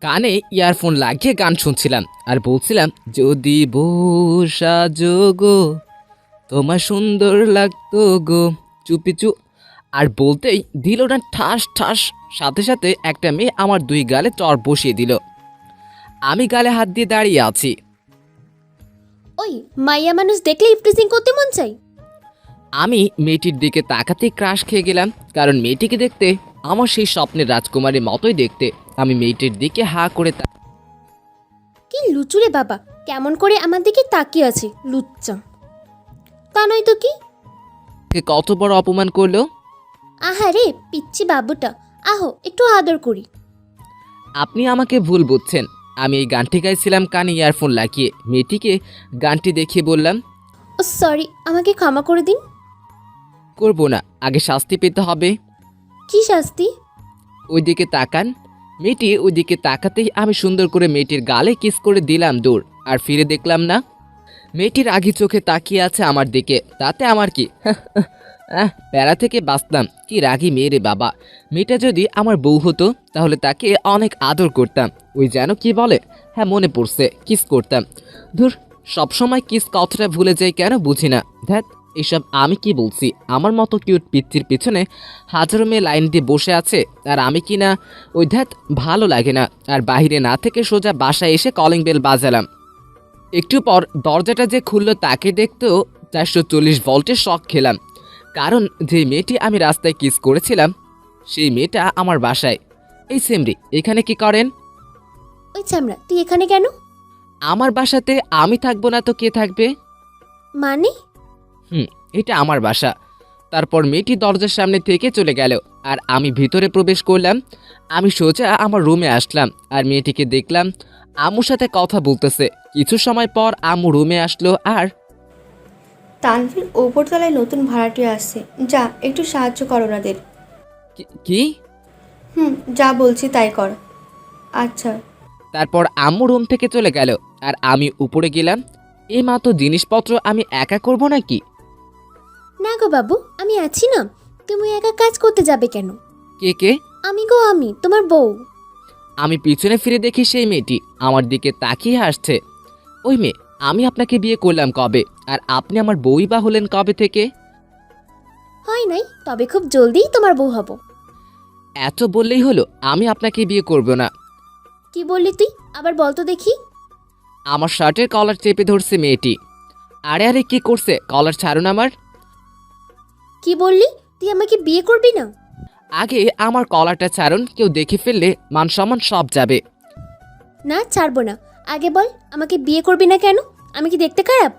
কানে ইয়ারফোন লাগিয়ে গান শুনছিলাম আর বলছিলাম, যদি বসা গো তোমার সুন্দর লাগতো গো চুপি চুপ। আর বলতেই দিল না ঠাস ঠাস, সাথে সাথে একটা মেয়ে আমার দুই গালে চড় বসিয়ে দিল। আমি গালে হাত দিয়ে দাঁড়িয়ে আছি। ওই মাইয়া মানুষ দেখলে ইফটিজিং করতে মন চাই। আমি মেয়েটির দিকে তাকাতেই ক্রাশ খেয়ে গেলাম, কারণ মেয়েটিকে দেখতে আমার সেই স্বপ্নের রাজকুমারীর মতোই দেখতে। আমি মেয়েটির দিকে হা করে কি লুচুরে বাবা, কেমন করে আমার দিকে তাকিয়ে আছে লুচ্চা। তা নয় তো কি? তাকে কত বড় অপমান করলো। আহারে পিচ্ছি বাবুটা, আহো একটু আদর করি। আপনি আমাকে ভুল বুঝছেন। আমি এই গানটি গাইছিলাম কানে ইয়ারফোন লাগিয়ে। মেয়েটিকে গানটি দেখিয়ে বললাম, ও সরি, আমাকে ক্ষমা করে দিন। করব না, আগে শাস্তি পেতে হবে। কি শাস্তি? ওইদিকে তাকান। মেয়েটি ওইদিকে তাকাতেই আমি সুন্দর করে মেয়েটির গালে কিস করে দিলাম দৌড়, আর ফিরে দেখলাম না। মেয়েটির রাগি চোখে তাকিয়ে আছে আমার দিকে। তাতে আমার কি? প্যারা থেকে বাঁচতাম। কি রাগি মেয়ে রে বাবা। মেয়েটা যদি আমার বউ হতো তাহলে তাকে অনেক আদর করতাম। ওই যেন কি বলে, হ্যাঁ মনে পড়ছে, কিস করতাম। ধুর, সবসময় কিস কথাটা ভুলে যাই কেন বুঝি না। ধ্যাত, এসব আমি কি বলছি? আমার মতো কিউট পিচ্চির পিছনে হাজারো মেয়ে লাইন দিয়ে বসে আছে, আর আমি কি না? ওই ধ্যাত, ভালো লাগে না। আর বাইরে না থেকে সোজা বাসায় এসে কলিং বেল বাজালাম। একটু পর দরজাটা যে খুললো তাকে দেখতেও 440 ভোল্টের শক খেলাম, কারণ যে মেয়েটি আমি রাস্তায় কিস করেছিলাম সেই মেয়েটা আমার বাসায়। এই সেমরি, এখানে কি করেন? ওই চামড়া, তুই এখানে কেন? আমার বাসাতে আমি থাকবো না তো কে থাকবে? মানে? এটা আমার বাসা। তারপর মেয়েটি দরজার সামনে থেকে চলে গেল আর আমি ভিতরে প্রবেশ করলাম। আমি সোজা আমার রুমে আসলাম আর মেয়েটিকে দেখলাম আম্মুর সাথে কথা বলতেছে। কিছু সময় পর আম্মু রুমে আসলো আর তানভীর ওপরতলায় নতুন ভাড়াটিয়া আসছে, যা একটু সাহায্য কর ওনাদের। কি? যা বলছি তাই কর। আচ্ছা। তারপর আম্মু রুম থেকে চলে গেল আর আমি উপরে গেলাম। এই মা তো জিনিসপত্র আমি একা করব নাকি? না গো বাবু, আমি আছি না। তুমি একা কাজ করতে যাবে কেন? কে কে? আমি গো, আমি তোমার বউ। আমি পিছনে ফিরে দেখি সেই মেয়েটি আমার দিকে তাকিয়ে হাসছে। ওই মেয়ে, আমি আপনাকে বিয়ে করলাম কবে, আর আপনি আমার বউই বা হলেন কবে থেকে? হয় নাই, তবে খুব জলদিই তোমার বউ হব। এত বললেই হলো? আমি আপনাকে বিয়ে করব না। কি বললি তুই? আবার বল তো দেখি। আমার শার্টের কলার চেপে ধরছে মেয়েটি। আরে আরে, কি করছে? কলার ছাড়ুন আমার। কি বললি? তুই আমাকে বিয়ে করবি না? আগে আমার কলারটা ছাড়ুন, কেউ দেখে ফেললে মান সম্মান সব যাবে। না, ছাড়বো না। আগে বল, আমাকে বিয়ে করবি না কেন? আমি কি দেখতে খারাপ?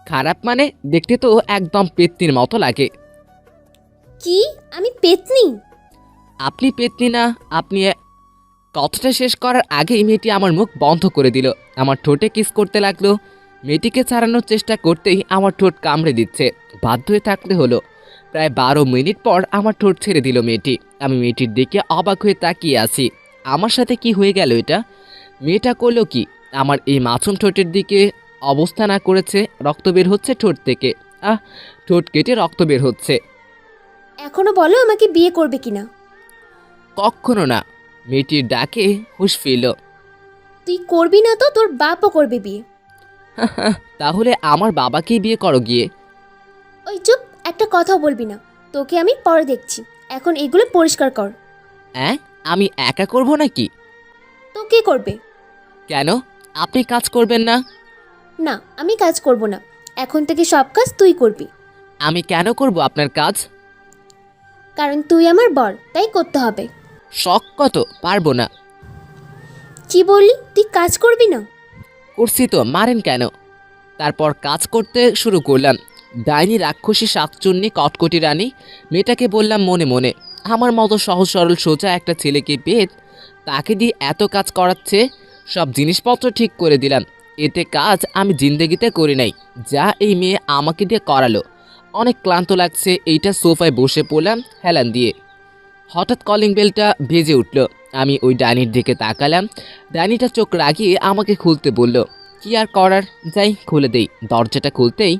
খারাপ মানে? দেখতে তো একদম পেত্নির মতো লাগে। কি? আমি পেতনি? আপনি পেতনি না, আপনি। কথাটা শেষ করার আগেই মেয়েটি আমার মুখ বন্ধ করে দিল। আমার ঠোঁটে কিস করতে লাগলো। মেয়েটিকে ছাড়ানোর চেষ্টা করতেই আমার ঠোঁট কামড়ে দিচ্ছে। বাধ্য হয়ে থাকতে হলো। প্রায় 12 মিনিট পর আমার ঠোঁট ছেড়ে দিল মেয়েটি। আমি মেয়েটির দিকে অবাক হয়ে তাকিয়ে আছি। আমার সাথে কি হয়ে গেল এটা? মেয়েটা করলো কি? আমার এই মাছুম ঠোঁটের দিকে অবস্থা না করেছে, রক্ত বের হচ্ছে ঠোঁট থেকে। ঠোঁট কেটে রক্ত বের হচ্ছে। এখনো বলো আমাকে বিয়ে করবে কিনা? কখনো না। মেয়েটির ডাকে হুঁশ ফিরল। তুই করবি না তো তোর বাপও করবে বিয়ে। তাহলে আমার বাবাকেই বিয়ে করো গিয়ে। ওই চুপ, একটা কথাও বলবি না। তোকে আমি পরে দেখছি, এখন এগুলো পরিষ্কার কর। আমি একা করব নাকি? তো কে করবে? কেন, আপনি কাজ করবেন না? না, আমি কাজ করব না। এখন থেকে সব কাজ তুই করবি। আমি কেন করব আপনার কাজ? কারণ তুই আমার বর, তাই করতে হবে। শখ কত, পারবো না। কি বললি? তুই কাজ করবি না? করছি তো, মারেন কেন? তারপর কাজ করতে শুরু করলাম। ডাইনি রাক্ষসী শাকচুন্নি কটকটি রানী মেয়েটাকে বললাম মনে মনে, আমার মতো সহজ সরল সোজা একটা ছেলেকে পেয়ে তাকে দিয়ে এত কাজ করাচ্ছে। সব জিনিসপত্র ঠিক করে দিলাম। এতে কাজ আমি জিন্দেগিতে করি নাই, যা এই মেয়ে আমাকে দিয়ে করালো। অনেক ক্লান্ত লাগছে। এইটা সোফায় বসে পড়লাম হেলান দিয়ে। হঠাৎ কলিং বেলটা বেজে উঠল। আমি ওই ডাইনির দিকে তাকালাম। ডাইনিটা চোখ রাগিয়ে আমাকে খুলতে বলল। কি আর করার, যাই খুলে দেই। দরজাটা খুলতেই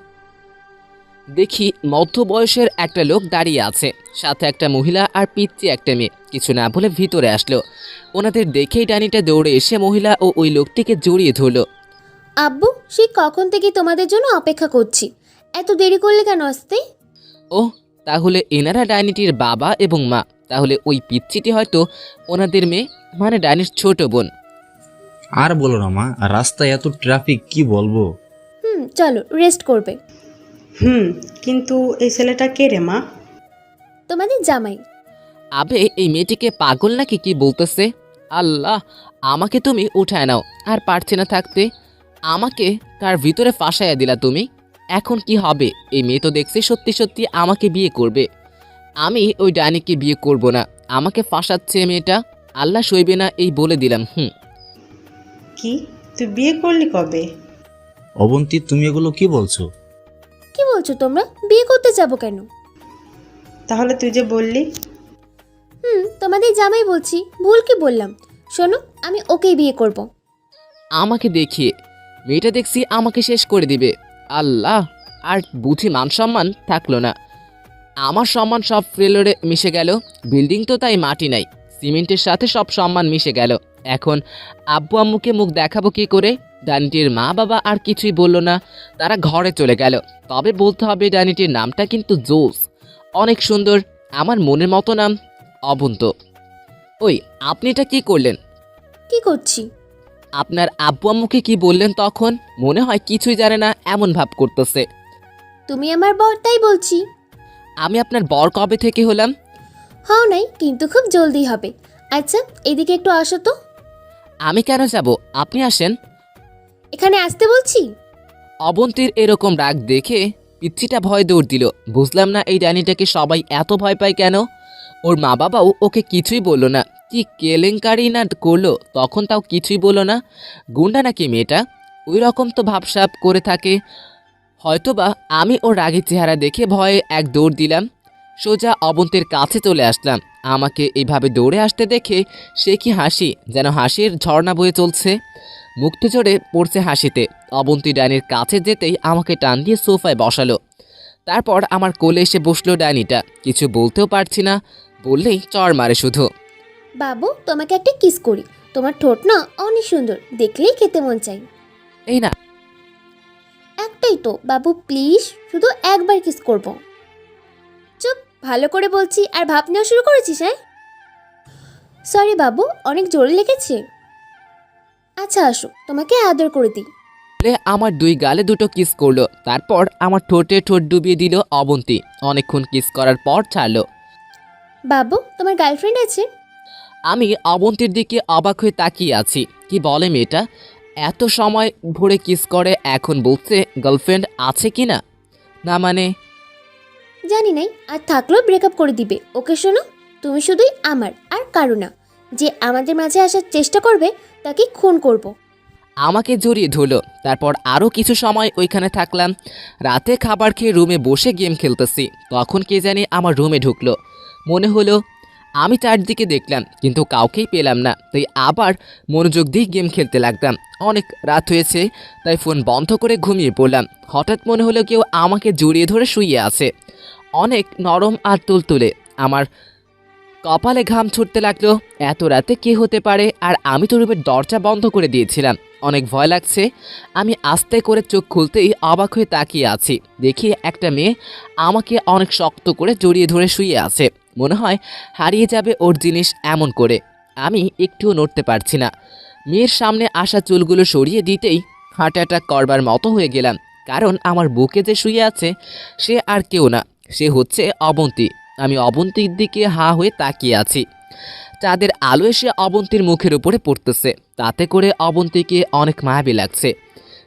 দেখি মধ্যবয়সের একটা লোক দাঁড়িয়ে আছে, সাথে একটা মহিলা আর পিচ্চি একটা মেয়ে। কিছু না বলে ভিতরে আসলো। ওনাদের দেখেই ডাইনিটা দৌড়ে এসে মহিলা ও ওই লোকটিকে জড়িয়ে ধরলো। আব্বু, সেই কখন থেকে তোমাদের জন্য অপেক্ষা করছি, এত দেরি করলে কেন আসতে? ও, তাহলে এনারা ডাইনিটির বাবা এবং মা। তাহলে ওই পিচ্চিটি হয়তো ওনাদের মেয়ে, মানে ডাইনির ছোট বোন। আর বলো না মা, আর রাস্তায় এত ট্রাফিক, কি বলবো। চলো রেস্ট করবে। কিন্তু এই ছেলেটা কে রে মা? তোমাদের জামাই। আবে, এই মেয়েটিকে পাগল নাকি কি বলতেছে? আল্লাহ, আমাকে তুমি উঠায় নাও, আর পারছি না থাকতে। আমাকে কার ভিতরে ফাঁসাইয়া দিলা তুমি? এখন কি হবে? এই মেয়ে তো দেখছি সত্যি সত্যি আমাকে বিয়ে করবে। আমি ওই ডাইনিকে বিয়ে করব না, আমাকে ফাঁসাচ্ছে মেয়েটা। আল্লাহ সইবে না, এই বলে দিলাম। কি, তুই বিয়ে করলি কবে? অবন্তী, তুমি এগুলো কি বলছো? কি বলছো তোমরা? বিয়ে করতে যাবো কেন? তাহলে তুই যে বললি। তোমাদের জামাই বলছি, ভুল কি বললাম? শোনো, আমি ওকেই বিয়ে করব। আমাকে দেখিয়ে মেয়েটা দেখছি আমাকে শেষ করে দিবে। আল্লাহ, আর বুঝি মান সম্মান থাকলো না। আমার সম্মান সব ফ্লোরে মিশে গেল। বিল্ডিং তো তাই মাটি নাই, সিমেন্টের সাথে সব সম্মান মিশে গেল। এখন আব্বু আম্মুকে মুখ দেখাবো কি করে? ডাইনিটির মা বাবা আর কিছুই বলল না, তারা ঘরে চলে গেল। তবে বলতে হবে ডাইনিটির নামটা কিন্তু জোস, অনেক সুন্দর, আমার মনের মতো নাম, অবন্ত। ওই, আপনি এটা কি করলেন? কি করছি? আপনার আব্বু আম্মুকে কি বললেন তখন? মনে হয় কিছুই জানে না এমন ভাব করতেছে। তুমি আমার বর, তাই বলছি। আমি আপনার বর কবে থেকে হলাম? হও নাই, কিন্তু খুব জলদি হবে। আচ্ছা, এদিকে একটু আসো তো। আমি কেন যাব? আপনি আসেন। এখানে আসতে বলছি। অবন্তীর এরকম রাগ দেখে পিচ্ছিটা ভয় দৌড় দিল। বুঝলাম না এই ডাইনিটাকে সবাই এত ভয় পায় কেন। ওর মা বাবাও ওকে কিছুই বললো না। কি কেলেঙ্কারি না করলো তখন, তাও কিছুই বললো না। গুন্ডা নাকি মেয়েটা? ওই রকম তো ভাবসাব করে থাকে হয়তোবা। আমি ওর রাগের চেহারা দেখে ভয়ে এক দৌড় দিলাম, সোজা অবন্তীর কাছে চলে আসলাম। আমাকে এইভাবে দৌড়ে আসতে দেখে সে কি হাসি, যেন হাসির ঝর্ণা বয়ে চলছে। মুক্তি জোরে পড়ছে হাসিতে। অবন্তী ডাইনির কাছে যেতেই আমাকে টান দিয়ে সোফায় বসালো। তারপর আমার কোলে এসে বসলো ডাইনিটা। কিছু বলতেও পারছি না, বললেই চড় মারে শুধু। বাবু, তোমাকে একটা কিস করি। তোমার ঠোঁট না অনেক সুন্দর, দেখলেই খেতে মন চাই। এই না, একটাই তো বাবু, প্লিজ শুধু একবার কিস করব। চুপ, ভালো করে বলছি আর ভাব নেওয়া শুরু করেছিস? হ্যাঁ, সরি বাবু, অনেক জোরে লেগেছে। আচ্ছা আসো, তোমাকে আদর করে দিই। বলে আমার দুই গালে দুটো কিস করলো। তারপর আমার ঠোঁটে ঠোঁট ডুবিয়ে দিল অবন্তী। অনেকক্ষণ কিস করার পর ছাড়লো। বাবু, তোমার গার্লফ্রেন্ড আছে? আমি অবন্তীর দিকে অবাক হয়ে তাকিয়ে আছি। কি বলে মেয়েটা? এত সময় ভরে কিস করে, এখন বলছে গার্লফ্রেন্ড আছে কি না? না মানে, জানি নাই, আর থাকলেও ব্রেকআপ করে দিবে। ওকে শোনো, তুমি শুধুই আমার, আর কারো না। যে আমাদের মাঝে আসার চেষ্টা করবে তাকে খুন করব। আমাকে জড়িয়ে ধরলো। তারপর আরও কিছু সময় ওইখানে থাকলাম। রাতে খাবার খেয়ে রুমে বসে গেম খেলতেছি, তখন কে জানি আমার রুমে ঢুকলো। মনে হলো আমি চারদিকে দেখলাম, কিন্তু কাউকেই পেলাম না। তাই আবার মনোযোগ দিয়ে গেম খেলতে লাগলাম। অনেক রাত হয়েছে, তাই ফোন বন্ধ করে ঘুমিয়ে পড়লাম। হঠাৎ মনে হলো কেউ আমাকে জড়িয়ে ধরে শুয়ে আছে, অনেক নরম আর তুলতুলে। আমার কপালে ঘাম ছুটতে লাগলো। এত রাতে কে হতে পারে? আর আমি তো রুমের দরজা বন্ধ করে দিয়েছিলাম। অনেক ভয় লাগছে। আমি আস্তে করে চোখ খুলতেই অবাক হয়ে তাকিয়ে আছি। দেখি একটা মেয়ে আমাকে অনেক শক্ত করে জড়িয়ে ধরে শুয়ে আছে। মনে হয় হারিয়ে যাবে ওর জিনিস এমন করে। আমি একটুও নড়তে পারছি না। মেয়ের সামনে আসা চুলগুলো সরিয়ে দিতেই হার্ট অ্যাটাক করবার মতো হয়ে গেলাম। কারণ আমার বুকে যে শুয়ে আছে সে আর কেউ না, সে হচ্ছে অবন্তী। আমি অবন্তীর দিকে হা হয়ে তাকিয়ে আছি। চাঁদের আলো এসে অবন্তীর মুখের উপরে পড়তেছে, তাতে করে অবন্তীকে অনেক মায়াবী লাগছে।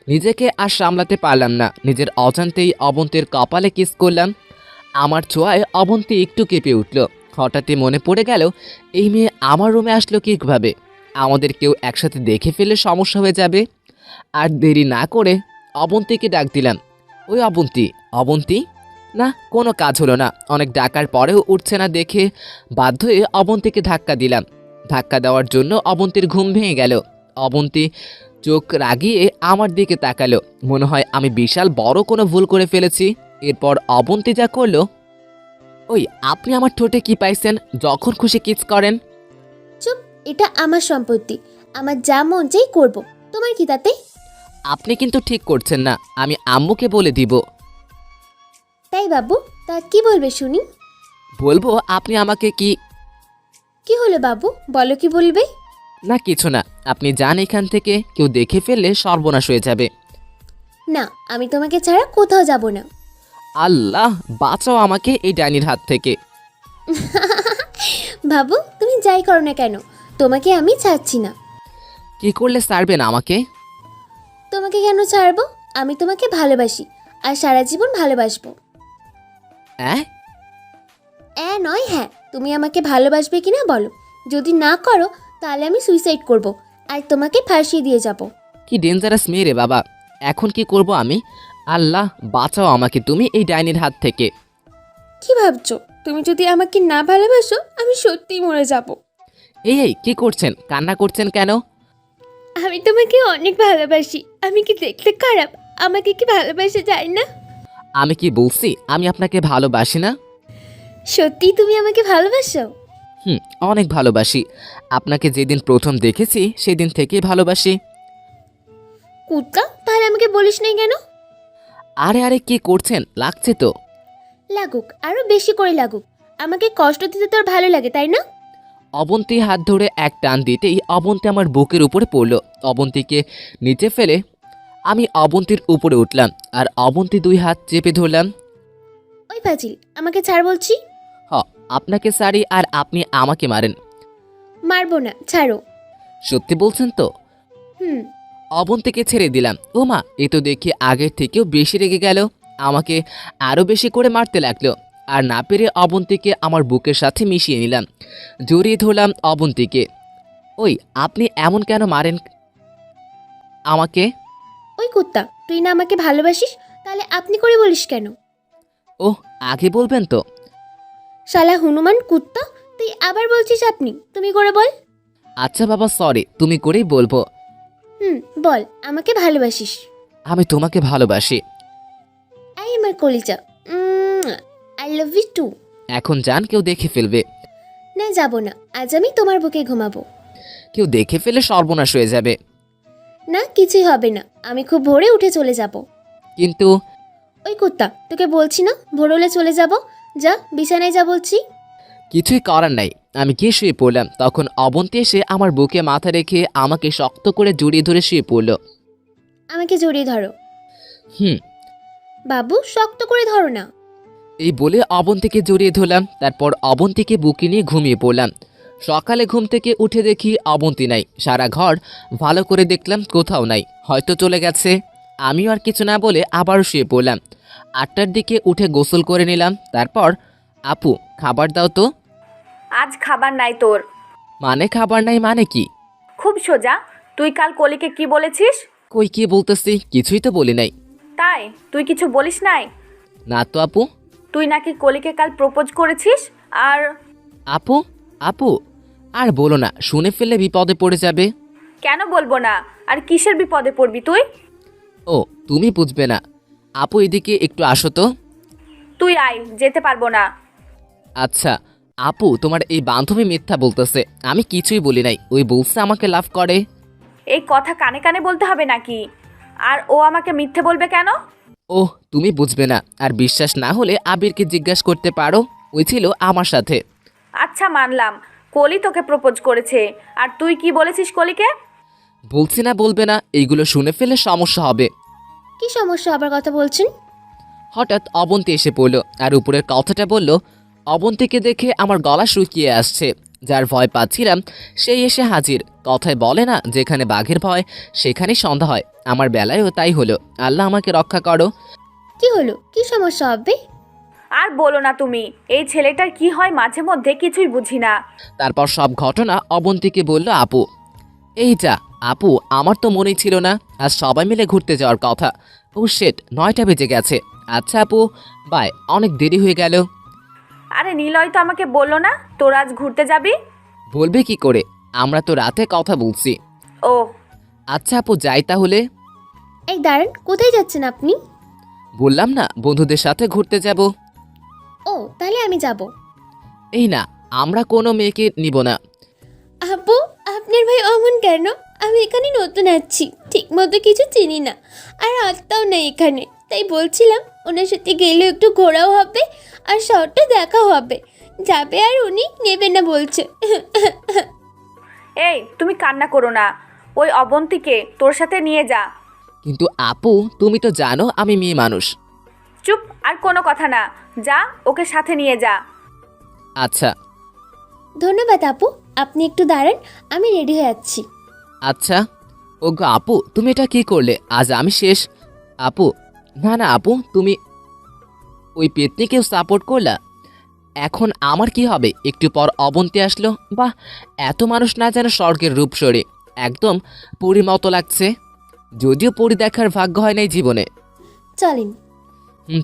নিজেকে আর সামলাতে পারলাম না, নিজের অজান্তেই অবন্তীর কপালে কিস করলাম। আমার ছোঁয়ায় অবন্তী একটু কেঁপে উঠল। হঠাৎই মনে পড়ে গেল এই মেয়ে আমার রুমে আসলো কীভাবে? আমাদের কেউ একসাথে দেখে ফেললে সমস্যা হয়ে যাবে। আর দেরি না করে অবন্তীকে ডাক দিলাম, ওই অবন্তী, অবন্তী। না, কোনো কাজ হলো না। অনেক ডাকার পরেও উঠছে না দেখে বাধ্য হয়ে অবন্তীকে ধাক্কা দিলাম। ধাক্কা দেওয়ার জন্য অবন্তীর ঘুম ভেঙে গেল। অবন্তী চোখ রাগিয়ে আমার দিকে তাকালো। মনে হয় আমি বিশাল বড় কোনো ভুল করে ফেলেছি। এরপর অবন্তী যা করলো, ওই আপনি আমার ঠোঁটে কি পাইছেন? যখন খুশি কিস করেন। চুপ, এটা আমার সম্পত্তি, আমার যা মন চাই করব, তোমার কি তাতে? আপনি কিন্তু ঠিক করছেন না, আমি আম্মুকে বলে দিব। তাই বাবু, তা কি বলবে শুনি? বলবো আপনি আমাকে কি। কি হলো বাবু, বলো কি বলবে? না কিছু না, আপনি যান এখান থেকে, কেউ দেখে ফেললে সর্বনাশ হয়ে যাবে। না, আমি তোমাকে ছাড়া কোথাও যাব না। আল্লাহ বাঁচাও আমাকে এই ডাইনির হাত থেকে। বাবু, তুমি যাই করো না কেন, তোমাকে আমি ছাড়ছি না। কি করলে ছাড়বেন আমাকে? তোমাকে কেন ছাড়বো? আমি তোমাকে ভালোবাসি, আর সারা জীবন ভালোবাসবো। হ্যাঁ? নয় হ্যাঁ, তুমি আমাকে ভালোবাসবে কিনা বলো। যদি না করো তাহলে আমি সুইসাইড করব, আর তোমাকে ফাঁসিয়ে দিয়ে যাব। কি ডেঞ্জারাস মেয়ে রে বাবা। এখন কি করব আমি? আল্লাহ বাঁচাও আমাকে তুমি এই ডাইনির হাত থেকে। কি ভাবছো? তুমি যদি আমাকে না ভালোবাসো আমি সত্যিই মরে যাব। এই কি করছেন? কান্না করছেন কেন? আমি তোমাকে অনেক ভালোবাসি। আমি কি দেখতে খারাপ? আমাকে কি ভালোবাসা যায় না? আমি কি বলছি আমি আপনাকে ভালোবাসি না? সত্যি তুমি আমাকে ভালোবাসো? অনেক ভালোবাসি। আপনাকে যেদিন প্রথম দেখেছি সেদিন থেকেই ভালোবাসি। কুত্তা, তাহলে আমাকে বলিস নাই কেন? আরে আরে কি করছেন? লাগছে তো। লাগুক, আরো বেশি করে লাগুক। আমাকে কষ্ট দিতে তোর ভালো লাগে তাই না? অবন্তী হাত ধরে এক টান দিতেই অবন্তী আমার বুকের উপরে পড়ল। অবন্তীকে নিচে ফেলে আমি অবন্তীর উপরে উঠলাম আর অবন্তী দুই হাত চেপে ধরলাম। ওই ফাজিল, আমাকে ছাড় বলছি। আপনাকে সারি আর আপনি আমাকে মারেন। মারবো না, ছাড়ো। সত্যি বলছেন তো? হুম। অবন্তীকে ছেড়ে দিলাম। ও মা, এ তো দেখি আগের থেকেও বেশি রেগে গেল। আমাকে আরও বেশি করে মারতে লাগলো। আর না পেরে অবন্তীকে আমার বুকের সাথে মিশিয়ে নিলাম, জড়িয়ে ধরলাম অবন্তীকে। ওই আপনি এমন কেন মারেন আমাকে? ওই কুত্তা, তুই না আমাকে ভালোবাসিস, তাহলে আপনি করে বলিস কেন? ওহ, আগে বলবেন তো। শালা হনুমান কুত্তা, তুই আবার বলছিস আপনি, তুমি করে বল। আচ্ছা বাবা সরি, তুমি করেই বলবো। বল, আমাকে ভালোবাসিস? আমি তোমাকে ভালোবাসি। আই আমার কলিজা, আই লাভ ইউ টু। এখন যান, কেউ দেখে ফেলবে। না, যাব না, আজ আমি তোমার বুকে ঘুমাবো। কেউ দেখে ফেলে সর্বনাশ হয়ে যাবে। না, কিছুই হবে না, আমি খুব ভোরে উঠে চলে যাব। কিন্তু ওই কুত্তা, তোকে বলছি না ভোর হলে চলে যাব। যা, বিছানায় যা বলছি। কিছুই করার নাই, আমি গিয়ে শুয়ে পড়লাম। তখন অবন্তী এসে আমার বুকে মাথা রেখে আমাকে শক্ত করে জড়িয়ে ধরে শুয়ে পড়ল। আমাকে জড়িয়ে ধরো। হুম। বাবু, শক্ত করে ধরো না। এই বলে অবন্তীকে জড়িয়ে ধরলাম। তারপর অবন্তীকে বুকে নিয়ে ঘুমিয়ে পড়লাম। সকালে ঘুম থেকে উঠে দেখি অবন্তী নাই। সারা ঘর ভালো করে দেখলাম, কোথাও নাই, হয়তো চলে গেছে। আমিও আর কিছু না বলে আবারও শুয়ে পড়লাম। 8টার দিকে উঠে গোসল করে নিলাম। তারপর আপু খাবার দাও তো। আজ খাবার নাই তোর। মানে খাবার নাই মানে কি? খুব সোজা, তুই কাল কলিকে কি বলেছিস? কই কি বলতেছি, কিছুই তো বলি নাই। তাই তুই কিছু বলিস নাই? না তো আপু। তুই নাকি কলিকে কাল প্রপোজ করেছিস। আর আপু আপু আর বলো না, শুনে ফেললে বিপদে পড়ে যাবে। কেন বলবো না? আর কিসের বিপদে পড়বি তুই? ও তুমি বুঝবে না। আপু এদিকে একটু আসো তো। তুই আয়, যেতে পারবো না। আচ্ছা আপু, তোমার এই বান্ধবী মিথ্যা বলতেছে, আমি কিছুই বলি নাই। ওই বলছে আমাকে লাভ করে। এই কথা কানে কানে বলতে হবে নাকি? আর ও আমাকে মিথ্যে বলবে কেন? ওহ তুমি বুঝবে না, আর বিশ্বাস না হলে আবিরকে জিজ্ঞাসা করতে পারো, ওই ছিল আমার সাথে। আচ্ছা মানলাম, কলি তোকে প্রপোজ করেছে, আর তুই কি বলেছিস কলিকে? বলছি না বলবে না, এইগুলো শুনে ফেলে সমস্যা হবে। কি সমস্যা আবার কথা বলছেন? হঠাৎ অবন্তী এসে পড়ল আর উপরের কথাটা বলল। অবন্তীকে দেখে আমার গলা শুকিয়ে আসছে। যার ভয় পাচ্ছিলাম সেই এসে হাজির। কথায় বলে না, যেখানে বাঘের ভয় সেখানেই সন্ধ্যা হয়। আমার বেলায়ও তাই হলো। আল্লাহ আমাকে রক্ষা করো। কি হলো? কি সমস্যা হবে? আর বলো না তুমি, এই ছেলেটার কি হয় মাঝে মধ্যে কিছুই বুঝি না। তারপর সব ঘটনা অবন্তীকে বলল আপু। এই যা আপু, আমার তো মনেই ছিল না আজ সবাই মিলে ঘুরতে যাওয়ার কথা। ও শেট, 9টা বেজে গেছে। আচ্ছা আপু বাই, অনেক দেরি হয়ে গেল। আরে নিলয় তো আমাকে বললো না তোর আজ ঘুরতে যাবি। বলবে কি করে, আমরা তো রাতে কথা বলছি। ও আচ্ছা আপু যাই তাহলে। এই দাঁড়ান, কোথায় যাচ্ছেন আপনি? বললাম না বন্ধুদের সাথে ঘুরতে যাব। ও তাহলে আমি যাব। এই না, আমরা কোনো মেয়েকে নিব না। আপু, আপনার ভাই অমন কেন? আমি এখানে নতুন আছি, ঠিক মতো কিছু চিনি না, আর আত্মাও নেই এখানে। তাই বলছিলাম ওনার সাথে গেলে একটু ঘোরাও হবে আর শহরটা দেখাও হবে। যাবে আর উনি নেবে না বলছে। এই তুমি কান্না করো না, ওই অবন্তীকে তোর সাথে নিয়ে যা। কিন্তু আপু, তুমি তো জানো আমি মেয়ে মানুষ। চুপ, আর কোনো কথা না, যা ওকে সাথে নিয়ে যা। আচ্ছা ধন্যবাদ আপু, আপনি একটু দাঁড়ান, আমি রেডি হয়ে যাচ্ছি। আচ্ছা। ওগো আপু, তুমি এটা কি করলে? আজ আমি শেষ। আপু, না না আপু, তুমি ওই পেতনিকেও সাপোর্ট করলা। এখন আমার কি হবে? একটু পর অবন্তি আসলো। বাহ, এত মানুষ না যেন স্বর্গের রূপসরে, একদম পরীর মতো লাগছে। যদিও পরী দেখার ভাগ্য হয় নাই জীবনে। চলেন।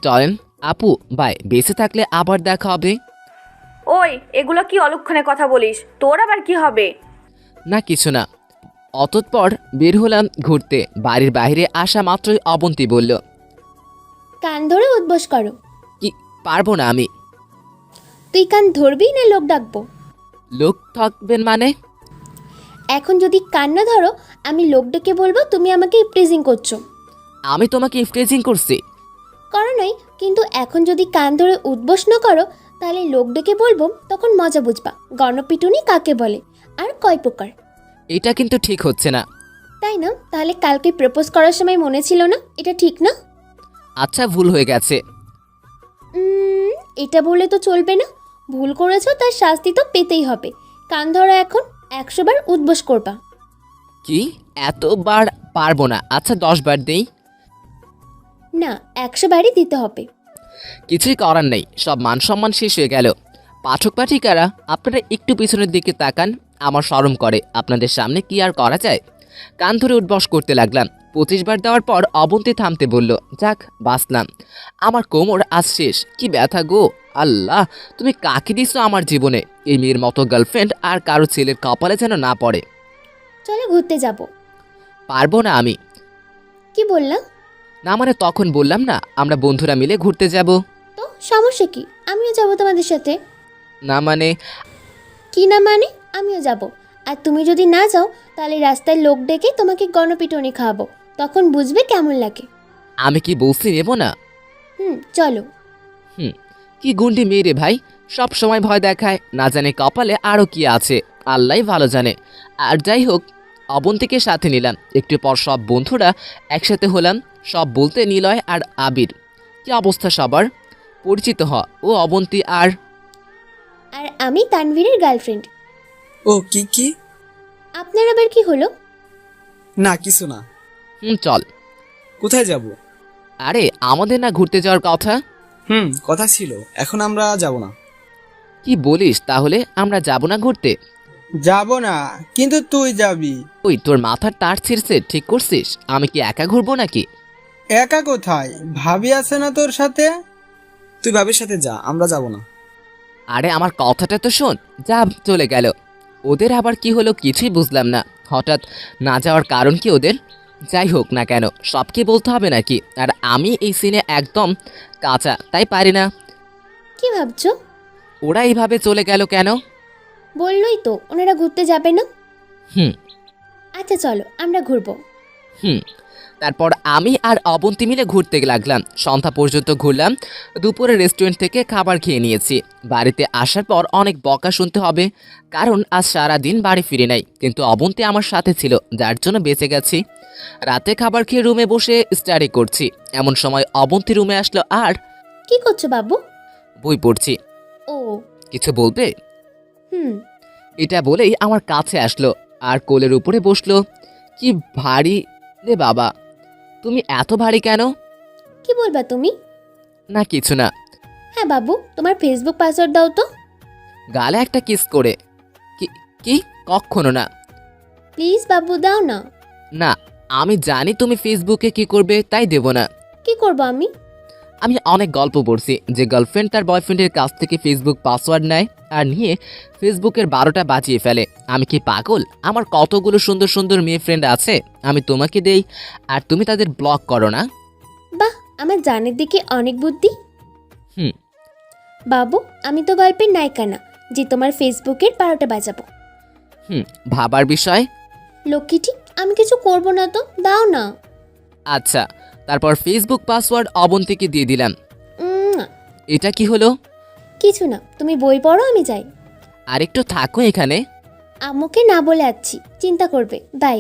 চলেন। আপু বাই, বেঁচে থাকলে আবার দেখা হবে। ওই, এগুলো কি অলক্ষণে কথা বলিস? তোর আবার কি হবে? না কিছু না। অতঃপর বের হলাম ঘুরতে। বাড়ির বাইরে আসা মাত্রই অবন্তি বলল, কান ধরে উদ্বোস করো। কি পারবো না আমি। তুই কান ধরবি না লোক ডাকবো? লোক থাকবেন মানে? এখন যদি কান না ধরো, আমি লোক ডেকে বলবো তুমি আমাকে ইপটিজিং করছো। আমি তোমাকে ইফটেজিং করছি? করো নাই, কিন্তু এখন যদি কান ধরে উদ্বোস না করো, তাহলে লোক ডেকে বলবো, তখন মজা বুঝবা গণপিটুনি কাকে বলে আর কয় প্রকার। এটা কিন্তু ঠিক হচ্ছে না। তাই না? তাহলে কালকে প্রপোজ করার সময় মনে ছিল না এটা ঠিক না? আচ্ছা, ভুল হয়ে গেছে। এটা বলে তো চলবে না। ভুল করেছো, তার শাস্তি তো পেতেই হবে। কান ধরো, এখন 100 বার উদ্বোস করবা। কি এতবার পারবো না। আচ্ছা 10 বার দেই। না, 100 বারই দিতে হবে। কিছুই করার নেই, সব মান সম্মান শেষ হয়ে গেল। পাঠক পাঠিকারা, আপনারা একটু পিছনের দিকে তাকান। আমার শরম করে, আপনাদের সামনে কি আর করা যায়। কান ধরে উঠবস করতে লাগলাম। 25 বার দেওয়ার পর অবন্তি থামতে বলল। যাক, বাঁচলাম। আমার কোমর আজ শেষ। কি ব্যথা গো আল্লাহ! তুমি কাকে দিছো আমার জীবনে? এই মেয়ের মতো গার্লফ্রেন্ড আর কারো ছেলের কপালে যেন না পড়ে। চলো ঘুরতে যাব। পারবো না আমি। কি বললাম? না মানে তখন বললাম না আমরা বন্ধুরা মিলে ঘুরতে যাব। তো সমস্যা কি? আমিও যাব তোমাদের সাথে। না মানে? কি না মানে? আমিও যাব। আর তুমি যদি না যাও, তাহলে রাস্তায় লোক ডেকে তোমাকে গণপিটুনি খাওয়াবো, তখন বুঝবে কেমন লাগে। আমি কি বলছি নেব না? চলো। কি গুন্ডি মেয়ে রে ভাই, সব সময় ভয় দেখায়। না জানে কপালে আরও কি আছে, আল্লাহই ভালো জানে। আর যাই হোক, অবন্তীকে সাথে নিলাম। একটু পর সব বন্ধুরা একসাথে হলাম। সব বলতে নিলয় আর আবির। কি অবস্থা সবার? পরিচিত হ। ও অবন্তী আর আর আমি তানভীরের গার্লফ্রেন্ড। ও কি কি? আপনার আবার কি হলো? না কিছু না। চল। কোথায় যাব? আরে আমাদের না ঘুরতে যাওয়ার কথা? কথা ছিল, এখন আমরা যাব না। কি বলিস? তাহলে আমরা যাব না ঘুরতে? যাব না, কিন্তু তুই যাবি। ওই তোর মাথার তার ছিঁড়ছে, ঠিক করছিস? আমি কি একা ঘুরবো নাকি? একা কোথায়? ভাবি আছে না তোর সাথে? তুই ভাবির সাথে যা, আমরা যাব না। আরে আমার কথাটা তো শোন। যা, চলে গেল। ওদের আবার কি হলো কিছুই বুঝলাম না। হঠাৎ না যাওয়ার কারণ কি ওদের? যাই হোক না কেন, সবকে বলতে হবে নাকি? আর আমি এই সিনে একদম কাঁচা, তাই পারি না। কি ভাবছো? ওরা এইভাবে চলে গেল কেন? বললোই তো ওনারা ঘুরতে যাবে না। হুম আচ্ছা চলো, আমরা ঘুরবো। হুম তারপর আমি আর অবন্তী মিলে ঘুরতে লাগলাম। সন্ধ্যা পর্যন্ত ঘুরলাম। দুপুরে রেস্টুরেন্ট থেকে খাবার খেয়ে নিয়েছি। বাড়িতে আসার পর অনেক বকা শুনতে হবে, কারণ আজ সারা দিন বাড়ি ফিরে নাই। কিন্তু অবন্তী আমার সাথে ছিল, যার জন্য বেঁচে গেছি। রাতে খাবার খেয়ে রুমে বসে স্টাডি করছি। এমন সময় অবন্তী রুমে আসলো আর কি করছো বাবু? বই পড়ছি। ও। কিছু বলবে? হুম। এটা বলেই আমার কাছে আসলো আর কোলের উপরে বসলো। কি ভারী রে বাবা, তুমি এত ভারী কেন? কি বলবা তুমি? না কিছু না। হ্যাঁ বাবু, তোমার ফেসবুক পাসওয়ার্ড দাও তো। গালে একটা কিস করে। কি কি? কখনো না। প্লিজ বাবু, দাও না। না, আমি জানি তুমি ফেসবুকে কি করবে, তাই দেব না। কি করবো আমি? আমি অনেক গল্প পড়ছি যে গার্লফ্রেন্ড তার বয়ফ্রেন্ডের কাছ থেকে ফেসবুক পাসওয়ার্ড নেয় আর নিয়ে ফেসবুকের 12টা বাজিয়ে ফেলে। আমি কি পাগল? আমার কতগুলো সুন্দর সুন্দর মেয়ে ফ্রেন্ড আছে, আমি তোমাকে দেই আর তুমি তাদের ব্লক করো না? বাহ, আমার জানের দিকে অনেক বুদ্ধি। হুম। বাবু, আমি তো গল্পের নায়িকা না যে তোমার ফেসবুকের 12টা বাজাবো। ভাবার বিষয়। লক্ষ্মীটি, আমি কিছু করব না তো, দাও না। আচ্ছা, তারপর ফেসবুক পাসওয়ার্ড অবন্তীকে দিয়ে দিলাম। উম, এটা কি হলো? কিছু না, তুমি বই পড়ো, আমি যাই। আরেকটু থাকো এখানে। আম্মুকে না বলে আছি, চিন্তা করবে, বাই।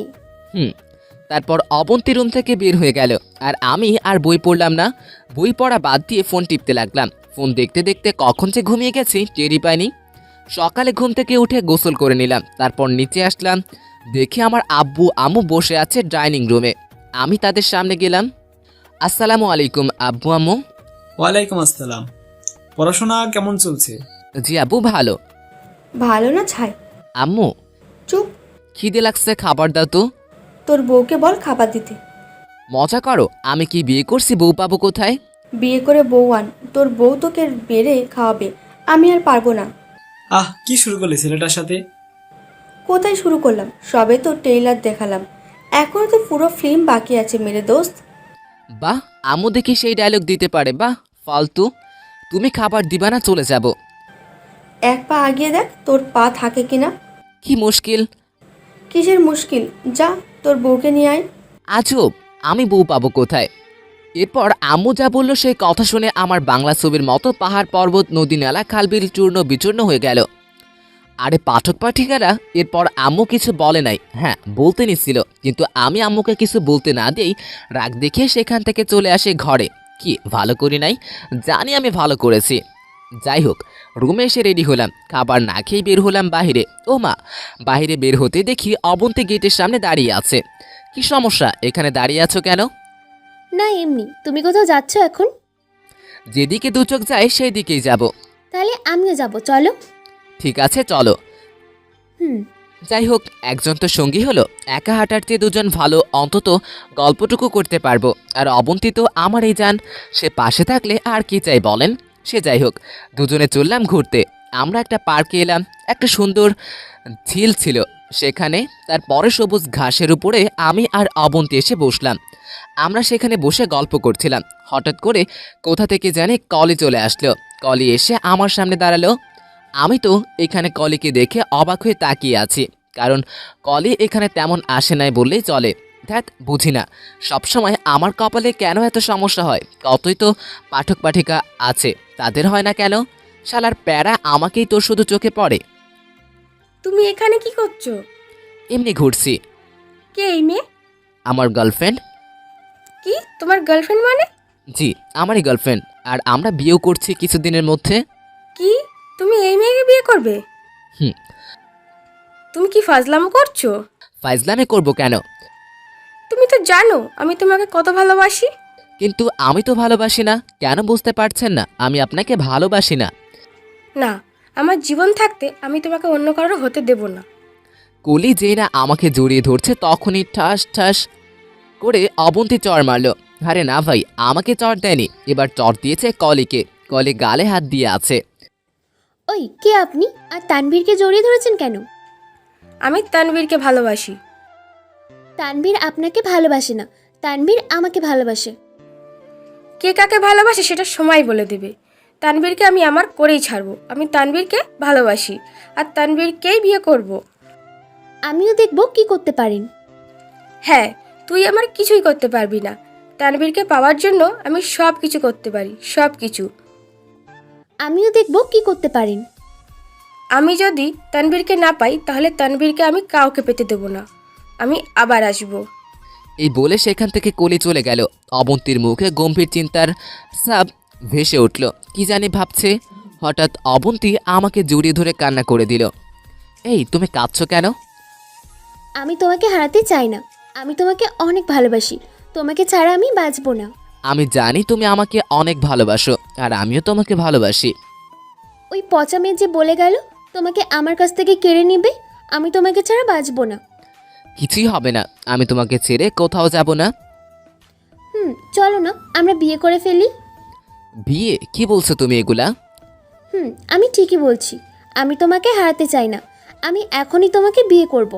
তারপর অবন্তী রুম থেকে বের হয়ে গেল, আর আমি আর বই পড়লাম না। বই পড়া বাদ দিয়ে ফোন টিপতে লাগলাম। ফোন দেখতে দেখতে কখন যে ঘুমিয়ে গেছি টেরই পাইনি। সকালে ঘুম থেকে উঠে গোসল করে নিলাম, তারপর নিচে আসলাম। দেখি আমার আব্বু আম্মু বসে আছে ডাইনিং রুমে। আমি তাদের সামনে গেলাম। আসসালামু আলাইকুম আব্বু আম্মু। ওয়ালাইকুম আসসালাম। পড়াশোনা কেমন চলছে? জি আব্বু, ভালো। ভালো না ছাই? আম্মু, চুপ। খিদে লাগছে, খাবার দাও তো। তোর বউকে বল খাবার দিতে। মজা করো? আমি কি বিয়ে করছি? বউ পাবো কোথায়? বিয়ে করে বউ আন, তোর বউ তোকে বেড়ে খাওয়াবে। আমি আর পারবো না। কি শুরু করলে ছেলেটার সাথে? কোথায় শুরু করলাম? সবে তো ট্রেইলার দেখালাম, এখনো তো পুরো ফিল্ম বাকি আছে মেরে দোস্ত। বাহ, আম্মু দেখি সেই ডায়লগ দিতে পারে। বাহ, ফালতু। তুমি খাবার দিবা না, চলে যাব। এক পা আগিয়ে দেখ তোর পা থাকে কিনা। কি মুশকিল? কিসের মুশকিল? যা তোর বউকে নিয়ে আয়। আজব, আমি বউ পাবো কোথায়? এরপর আম্মু যা বললো সেই কথা শুনে আমার বাংলা ছবির মতো পাহাড় পর্বত নদী নালা খালবিল চূর্ণ বিচূর্ণ হয়ে গেল। আরে পাঠক পাঠিকারা, এরপর আম্মু কিছু বলে নাই। হ্যাঁ, বলতে নিছিল, কিন্তু আমি আম্মুকে কিছু বলতে না দিয়েই রাগ দেখিয়ে সেখান থেকে চলে আসে ঘরে। কি ভালো করি নাই? জানি আমি ভালো করেছি। যাই হোক, রুমে এসে রেডি হলাম, খাবার না খেয়ে বের হলাম বাহিরে। ও মা, বাহিরে বের হতে দেখি অবন্তী গেটের সামনে দাঁড়িয়ে আছে। কি সমস্যা, এখানে দাঁড়িয়ে আছো কেন? না এমনি, তুমি কোথাও যাচ্ছ এখন? যেদিকে দু চোখ যায় সেই দিকেই যাব। তাহলে আমিও যাব, চলো। ঠিক আছে, চলো। হুম। যাই হোক, একজন তো সঙ্গী হলো, একা হাঁটার চেয়ে দুজন ভালো, অন্তত গল্পটুকু করতে পারবো। আর অবন্তী তো আমারই জান, সে পাশে থাকলে আর কি চাই বলেন। সে যাই হোক, দুজনে চললাম ঘুরতে। আমরা একটা পার্কে এলাম, একটা সুন্দর ঝিল ছিল সেখানে। তারপরে সবুজ ঘাসের উপরে আমি আর অবন্তী এসে বসলাম। আমরা সেখানে বসে গল্প করছিলাম। হঠাৎ করে কোথা থেকে জানি কলি চলে আসলো। কলি এসে আমার সামনে দাঁড়ালো। আমি তো এখানে কলিকে দেখে অবাক হয়ে তাকিয়ে আছি, কারণ কলি এখানে তেমন আসে নাই বললেই চলে। ধ্যাত, বুঝি না সবসময় আমার কপালে কেন এত সমস্যা হয়। কতই তো পাঠক পাঠিকা আছে, তাদের হয় না কেন? শালার প্যারা আমাকেই তো শুধু চোখে পড়ে। তুমি এখানে কি করছো? এমনি ঘুরছি। কে এই মেয়ে? আমার গার্লফ্রেন্ড। কি, তোমার গার্লফ্রেন্ড মানে? জি, আমারই গার্লফ্রেন্ড, আর আমরা বিয়েও করছি কিছুদিনের মধ্যে। কি, তুমি এই মেয়েকে বিয়ে করবে? হুম। তুমি কি ফাজলামো করছো? ফাইজলামে করব কেন? তুমি তো জানো আমি তোমাকে কত ভালোবাসি। কিন্তু আমি তো ভালোবাসি না। কেন বুঝতে পারছেন না? আমি আপনাকে ভালোবাসি না। না, আমার জীবন থাকতে আমি তোমাকে অন্য কারো হতে দেব না। কলি যেই না আমাকে জড়িয়ে ধরছে তখনই ঠাস ঠাস করে অবন্তী চড় মারল। আরে না ভাই, আমাকে চড় দেয়নি, এবার চড় দিয়েছে কলিকে। কলি গালে হাত দিয়ে আছে। ওই, কে আপনি? আর তানভীরকে জড়িয়ে ধরেছেন কেন? আমি তানভীরকে ভালোবাসি। তানভীর আপনাকে ভালোবাসে না, তানভীর আমাকে ভালোবাসে। কে কাকে ভালোবাসে সেটা সময় বলে দেবে। তানভীরকে আমি আমার করেই ছাড়বো। আমি তানভীরকে ভালোবাসি, আর তানভীরকেই বিয়ে করব। আমিও দেখব কি করতে পারেন। হ্যাঁ, তুই আমার কিছুই করতে পারবি না। তানভীরকে পাওয়ার জন্য আমি সব কিছু করতে পারি, সব কিছু। আমিও দেখব কি করতে পারেন। আমি যদি তানভীরকে না পাই তাহলে তানভীরকে আমি কাউকে পেতে দেবো না। আমি আবার আসবো। এই বলে সেখান থেকে কলি চলে গেল। অবন্তীর মুখে গম্ভীর চিন্তার ছাপ ভেসে উঠল। কি জানি ভাবছে। হঠাৎ অবন্তী আমাকে জড়িয়ে ধরে কান্না করে দিল। এই, তুমি কাঁদছো কেন? আমি তোমাকে হারাতে চাই না, আমি তোমাকে অনেক ভালোবাসি, তোমাকে ছাড়া আমি বাঁচব না। আমি জানি তুমি আমাকে অনেক ভালোবাসো, আর আমিও তোমাকে ভালোবাসি। ওই পচা মেয়ে যে বলে গেল তোমাকে আমার কাছ থেকে কেড়ে নিবে, আমি তোমাকে ছাড়া বাঁচব না। কিছুই হবে না, আমি তোমাকে ছেড়ে কোথাও যাব না। চলো না, আমরা বিয়ে করে ফেলি। বিয়ে? কি বলছো তুমি এগুলা? আমি ঠিকই বলছি, আমি তোমাকে হারাতে চাই না, আমি এখনই তোমাকে বিয়ে করব।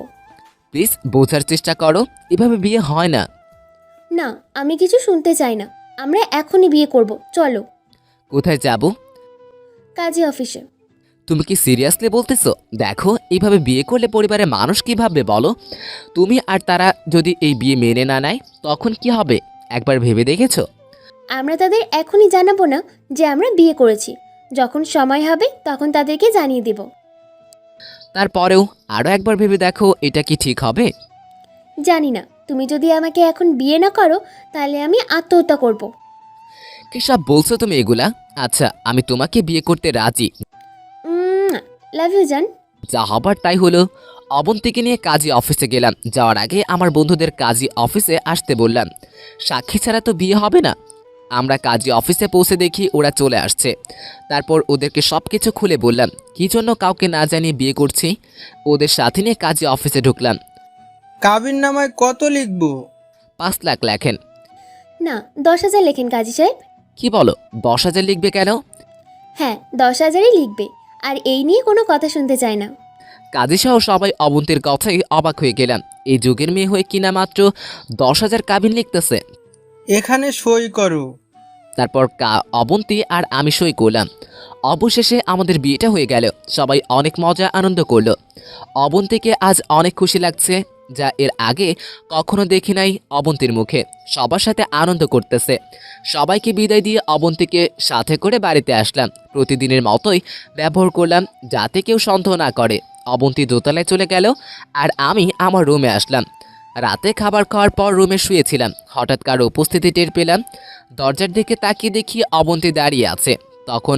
প্লিজ বোঝার চেষ্টা করো, এভাবে বিয়ে হয় না। না, আমি কিছু শুনতে চাই না, আমরা এখনই বিয়ে করব, চলো। কোথায় যাব? কাজী অফিসে। তুমি কি সিরিয়াসলি বলতেছো? দেখো, এইভাবে বিয়ে করলে পরিবারের মানুষ কি ভাববে বলো? তুমি আর তারা যদি এই বিয়ে মেনে না নেয় তখন কি হবে? একবার ভেবে দেখেছো? আমরা তাদের এখনই জানাবো না যে আমরা বিয়ে করেছি। যখন সময় হবে তখন তাদেরকে জানিয়ে দেব। তারপরেও আরও একবার ভেবে দেখো, এটা কি ঠিক হবে? জানি না, তুমি যদি আমাকে এখন বিয়ে না করো তাহলে আমি আত্মহত্যা করব। কি সব বলছো তুমি এগুলা? আচ্ছা, আমি তোমাকে বিয়ে করতে রাজি। লাভ ইউ জান। যা হবার তাই হলো। অবন্তীকে নিয়ে কাজী অফিসে গেলাম। যাওয়ার আগে আমার বন্ধুদের কাজী অফিসে আসতে বললাম। সাক্ষী ছাড়া তো বিয়ে হবে না। আমরা কাজী অফিসে পৌঁছে দেখি ওরা চলে আসছে। তারপর ওদেরকে সব কিছু খুলে বললাম কী জন্য কাউকে না জানিয়ে বিয়ে করছি। ওদের সাথে নিয়ে কাজী অফিসে ঢুকলাম। কাবির নামায় কত লিখবো? 5 লাখ লেখেন। না, 10,000 লেখেন কাজী সাহেব। কি বলো, 10,000 লিখবে কেন? হ্যাঁ, 10,000ই লিখবে, আর এই নিয়ে কোনো কথা শুনতে চায় না। কাজী সহ সবাই অবন্তীর কথাই অবাক হয়ে গেলাম। এই যুগের মেয়ে হয়ে কিনা মাত্র 10,000 কাবিন লিখতেছে। এখানে সই করো। তারপর অবন্তী আর আমি সই করলাম। অবশেষে আমাদের বিয়েটা হয়ে গেল। সবাই অনেক মজা আনন্দ করলো। অবন্তীকে আজ অনেক খুশি লাগছে, যা এর আগে কখনো দেখি নাই অবন্তীর মুখে। সবার সাথে আনন্দ করতেছে। সবাইকে বিদায় দিয়ে অবন্তীকে সাথে করে বাড়িতে আসলাম। প্রতিদিনের মতোই ব্যবহার করলাম, যাতে কেউ সন্দেহ না করে। অবন্তী দোতলায় চলে গেল আর আমি আমার রুমে আসলাম। রাতে খাবার খাওয়ার পর রুমে শুয়েছিলাম। হঠাৎ কারো উপস্থিতি টের পেলাম। দরজার দিকে তাকিয়ে দেখি অবন্তী দাঁড়িয়ে আছে। তখন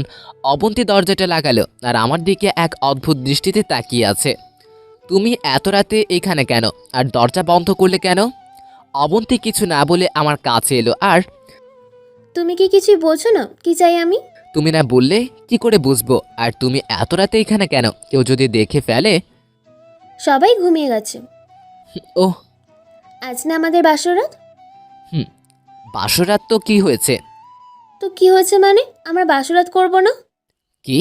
অবন্তী দরজাটা লাগালো আর আমার দিকে এক অদ্ভুত দৃষ্টিতে তাকিয়ে আছে। তুমি এত রাতে এখানে কেন, আর দরজা বন্ধ করলে কেন? অবন্তী কিছু না বলে আমার কাছে এলো। আর তুমি কি কিছুই বোঝো না কি চাই আমি? তুমি না বললে কি করে বুঝবো? আর তুমি এত রাতে এখানে কেন? কেউ যদি দেখে ফেলে? সবাই ঘুমিয়ে গেছে। ওহ, আজ না আমাদের বাসরাত। বাসরাত তো কি হয়েছে? তো কি হয়েছে মানে? আমরা বাসরাত করব না? কি?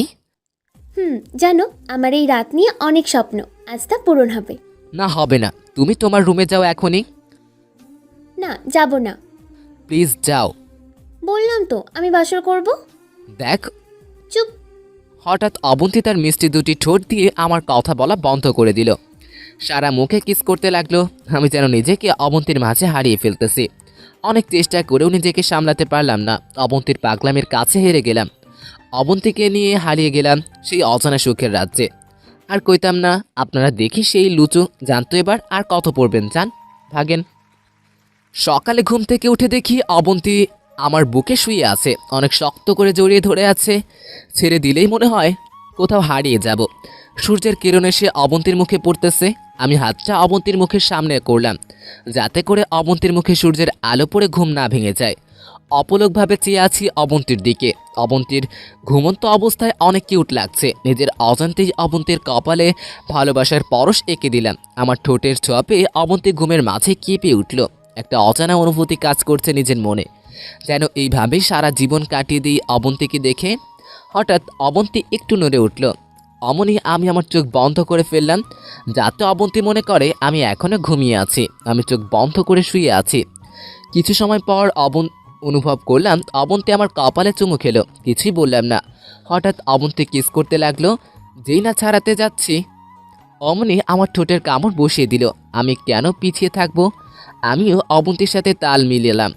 জানো, আমার এই রাত নিয়ে অনেক স্বপ্ন, আজ তা পূরণ হবে। না, হবে না। তুমি তোমার রুমে যাও এখনই। না, যাব না। প্লিজ যাও। বললাম তো আমি বাসর করব। দেখ। চুপ। হঠাৎ অবন্তী তার মিষ্টি দুটি ঠোঁট দিয়ে আমার কথা বলা বন্ধ করে দিল। সারা মুখে কিস করতে লাগলো। আমি যেন নিজেকে অবন্তীর মাঝে হারিয়ে ফেলতেছি। অনেক চেষ্টা করেও নিজেকে সামলাতে পারলাম না। অবন্তীর পাগলামের কাছে হেরে গেলাম। অবন্তীকে নিয়ে হারিয়ে গেলাম সেই অজানা সুখের রাজ্যে। আর কইতাম না, আপনারা দেখি সেই লুচু। জানতো এবার আর কত পড়বেন, যান ভাগেন। সকালে ঘুম থেকে উঠে দেখি অবন্তী আমার বুকে শুয়ে আছে, অনেক শক্ত করে জড়িয়ে ধরে আছে। ছেড়ে দিলেই মনে হয় কোথাও হারিয়ে যাব। সূর্যের কিরণ এসে অবন্তীর মুখে পড়তেছে। আমি হাতটা অবন্তীর মুখের সামনে করলাম, যাতে করে অবন্তীর মুখে সূর্যের আলো পড়ে ঘুম না ভেঙে যায়। অপলকভাবে চেয়ে আছি অবন্তীর দিকে। অবন্তীর ঘুমন্ত অবস্থায় অনেক কিউট লাগছে। নিজের অজান্তেই অবন্তীর কপালে ভালোবাসার পরশ এঁকে দিলাম। আমার ঠোঁটের ছোঁয়া পেয়ে অবন্তী ঘুমের মাঝে কেঁপে উঠল। একটা অজানা অনুভূতি কাজ করছে নিজের মনে, যেন এইভাবেই সারা জীবন কাটিয়ে দিই অবন্তীকে দেখে। হঠাৎ অবন্তী একটু নড়ে উঠল। অমনি আমি আমার চোখ বন্ধ করে ফেললাম, যাতে অবন্তী মনে করে আমি এখনো ঘুমিয়ে আছি। আমি চোখ বন্ধ করে শুয়ে আছি। কিছু সময় পর অনুভব করলাম অবন্তী আমার কপালে চুমু খেলো। কিছুই বললাম না। হঠাৎ অবন্তী কিস করতে লাগলো। যেই না ছাড়াতে যাচ্ছি, অমনি আমার ঠোঁটের কামড় বসিয়ে দিল। আমি কেন পিছিয়ে থাকবো? আমিও অবন্তীর সাথে তাল মিলালাম।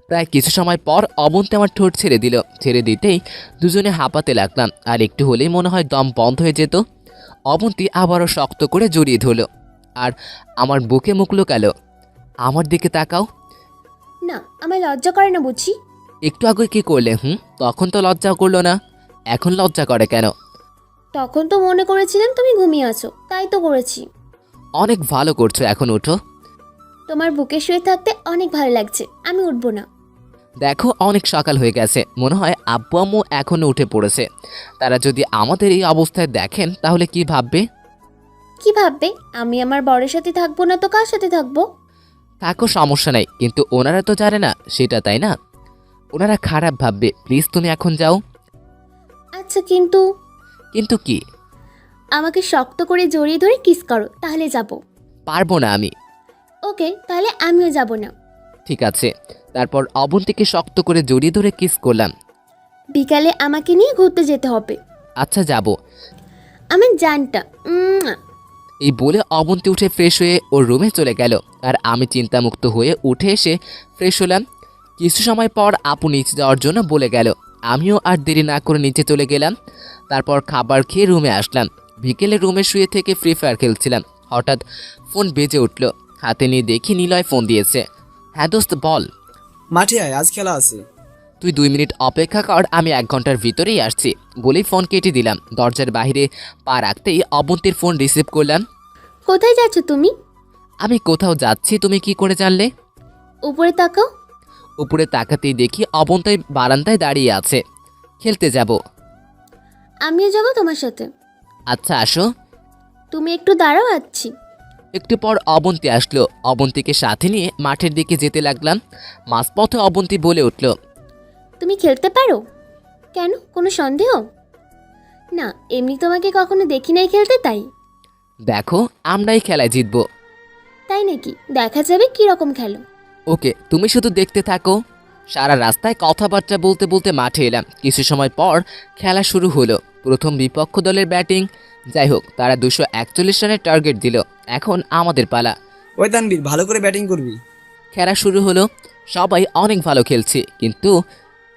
প্রায় কিছু সময় পর অবন্তী আমার ঠোঁট ছেড়ে দিল। ছেড়ে দিতেই দুজনে হাঁপাতে লাগলাম, আর একটু হলেই মনে হয় দম বন্ধ হয়ে যেত। অবন্তী আবারও শক্ত করে জড়িয়ে ধরল আর আমার বুকে মুখ লুকালো। আমার দিকে তাকাও। না, আমার লজ্জা করে না বুঝি। একটু আগে কি করলে? তখন তো লজ্জা করলো না, এখন লজ্জা করে কেন? তখন তো মনে করেছিলাম তুমি ঘুমিয়ে আছো, তাই তো করেছি। অনেক ভালো করছো, এখন উঠো। তোমার বুকে শুয়ে থাকতে অনেক ভালো লাগছে, আমি উঠবো না। দেখো, অনেক সকাল হয়ে গেছে। মনে হয় আব্বু আম্মু এখনো উঠে পড়েছে। তারা যদি আমাদের এই অবস্থায় দেখেন তাহলে কি ভাববে? কি ভাববে? আমি আমার বরের সাথে থাকবো না তো কার সাথে থাকবো? থাকো, সমস্যা নাই, কিন্তু ওনারা তো জানে না সেটা, তাই না? ওনারা খারাপ ভাববে। প্লিজ তুমি এখন যাও। আচ্ছা, কিন্তু কিন্তু কি? আমাকে শক্ত করে জড়িয়ে ধরে কিস করো, তাহলে যাব। পারবো না আমি। ওকে, তাহলে আমিও যাব না। ঠিক আছে। তারপর অবন্তীকে শক্ত করে জড়িয়ে ধরে কিস করলাম। বিকালে আমাকে নিয়ে ঘুরতে যেতে হবে। আচ্ছা যাব। আমার জানটা এই বলে অবন্তী উঠে ফ্রেশ হয়ে ওর রুমে চলে গেল, আর আমি চিন্তামুক্ত হয়ে উঠে এসে ফ্রেশ হলাম। কিছু সময় পর আপু নিচে যাওয়ার জন্য বলে গেল, আমিও আর দেরি না করে নিচে চলে গেলাম। তারপর খাবার খেয়ে রুমে আসলাম। বিকেলে রুমে শুয়ে থেকে ফ্রি ফায়ার খেলছিলাম, হঠাৎ ফোন বেজে উঠল। হাতে নিয়ে দেখি নিলয় ফোন দিয়েছে। হ্যাঁ দোস্ত বল। মাঠে আয়, আজ খেলা আছে। তুই 2 মিনিট অপেক্ষা কর, আমি 1 ঘন্টার ভিতরেই আসছি বলেই ফোন কেটে দিলাম। দরজার বাইরে পা রাখতেই অবন্তীর ফোন রিসিভ করলাম। কোথায় যাচ্ছ তুমি? আমি কোথাও যাচ্ছি তুমি কি করে জানলে? উপরে তাকাও। উপরে তাকাতেই দেখি অবন্তী বারান্দায় দাঁড়িয়ে আছে। খেলতে যাব। আমিও যাব তোমার সাথে। আচ্ছা আসো। তুমি একটু দাঁড়াও, আসছি। একটু পর অবন্তী আসলো। অবন্তীকে সাথে নিয়ে মাঠের দিকে যেতে লাগলাম। মাঝপথে অবন্তী বলে উঠল, তুমি খেলতে পারো? কেন, কোনো সন্দেহ? না, এমনি তোমাকে কখনো দেখি নাই খেলতে, তাই। দেখো আমরাই খেলায় জিতবো। তাই নাকি? দেখা যাবে কি রকম খেলো। ওকে, তুমি শুধু দেখতে থাকো। সারা রাস্তায় কথাবার্তা বলতে বলতে মাঠে এলাম। কিছু সময় পর খেলা শুরু হলো। প্রথম বিপক্ষ দলের ব্যাটিং। যাই হোক, তারা 241 রানের টার্গেট দিল। এখন আমাদের পালা। ওই তানবীর, ভালো করে ব্যাটিং করবি। খেলা শুরু হলো। সবাই অনেক ভালো খেলছে, কিন্তু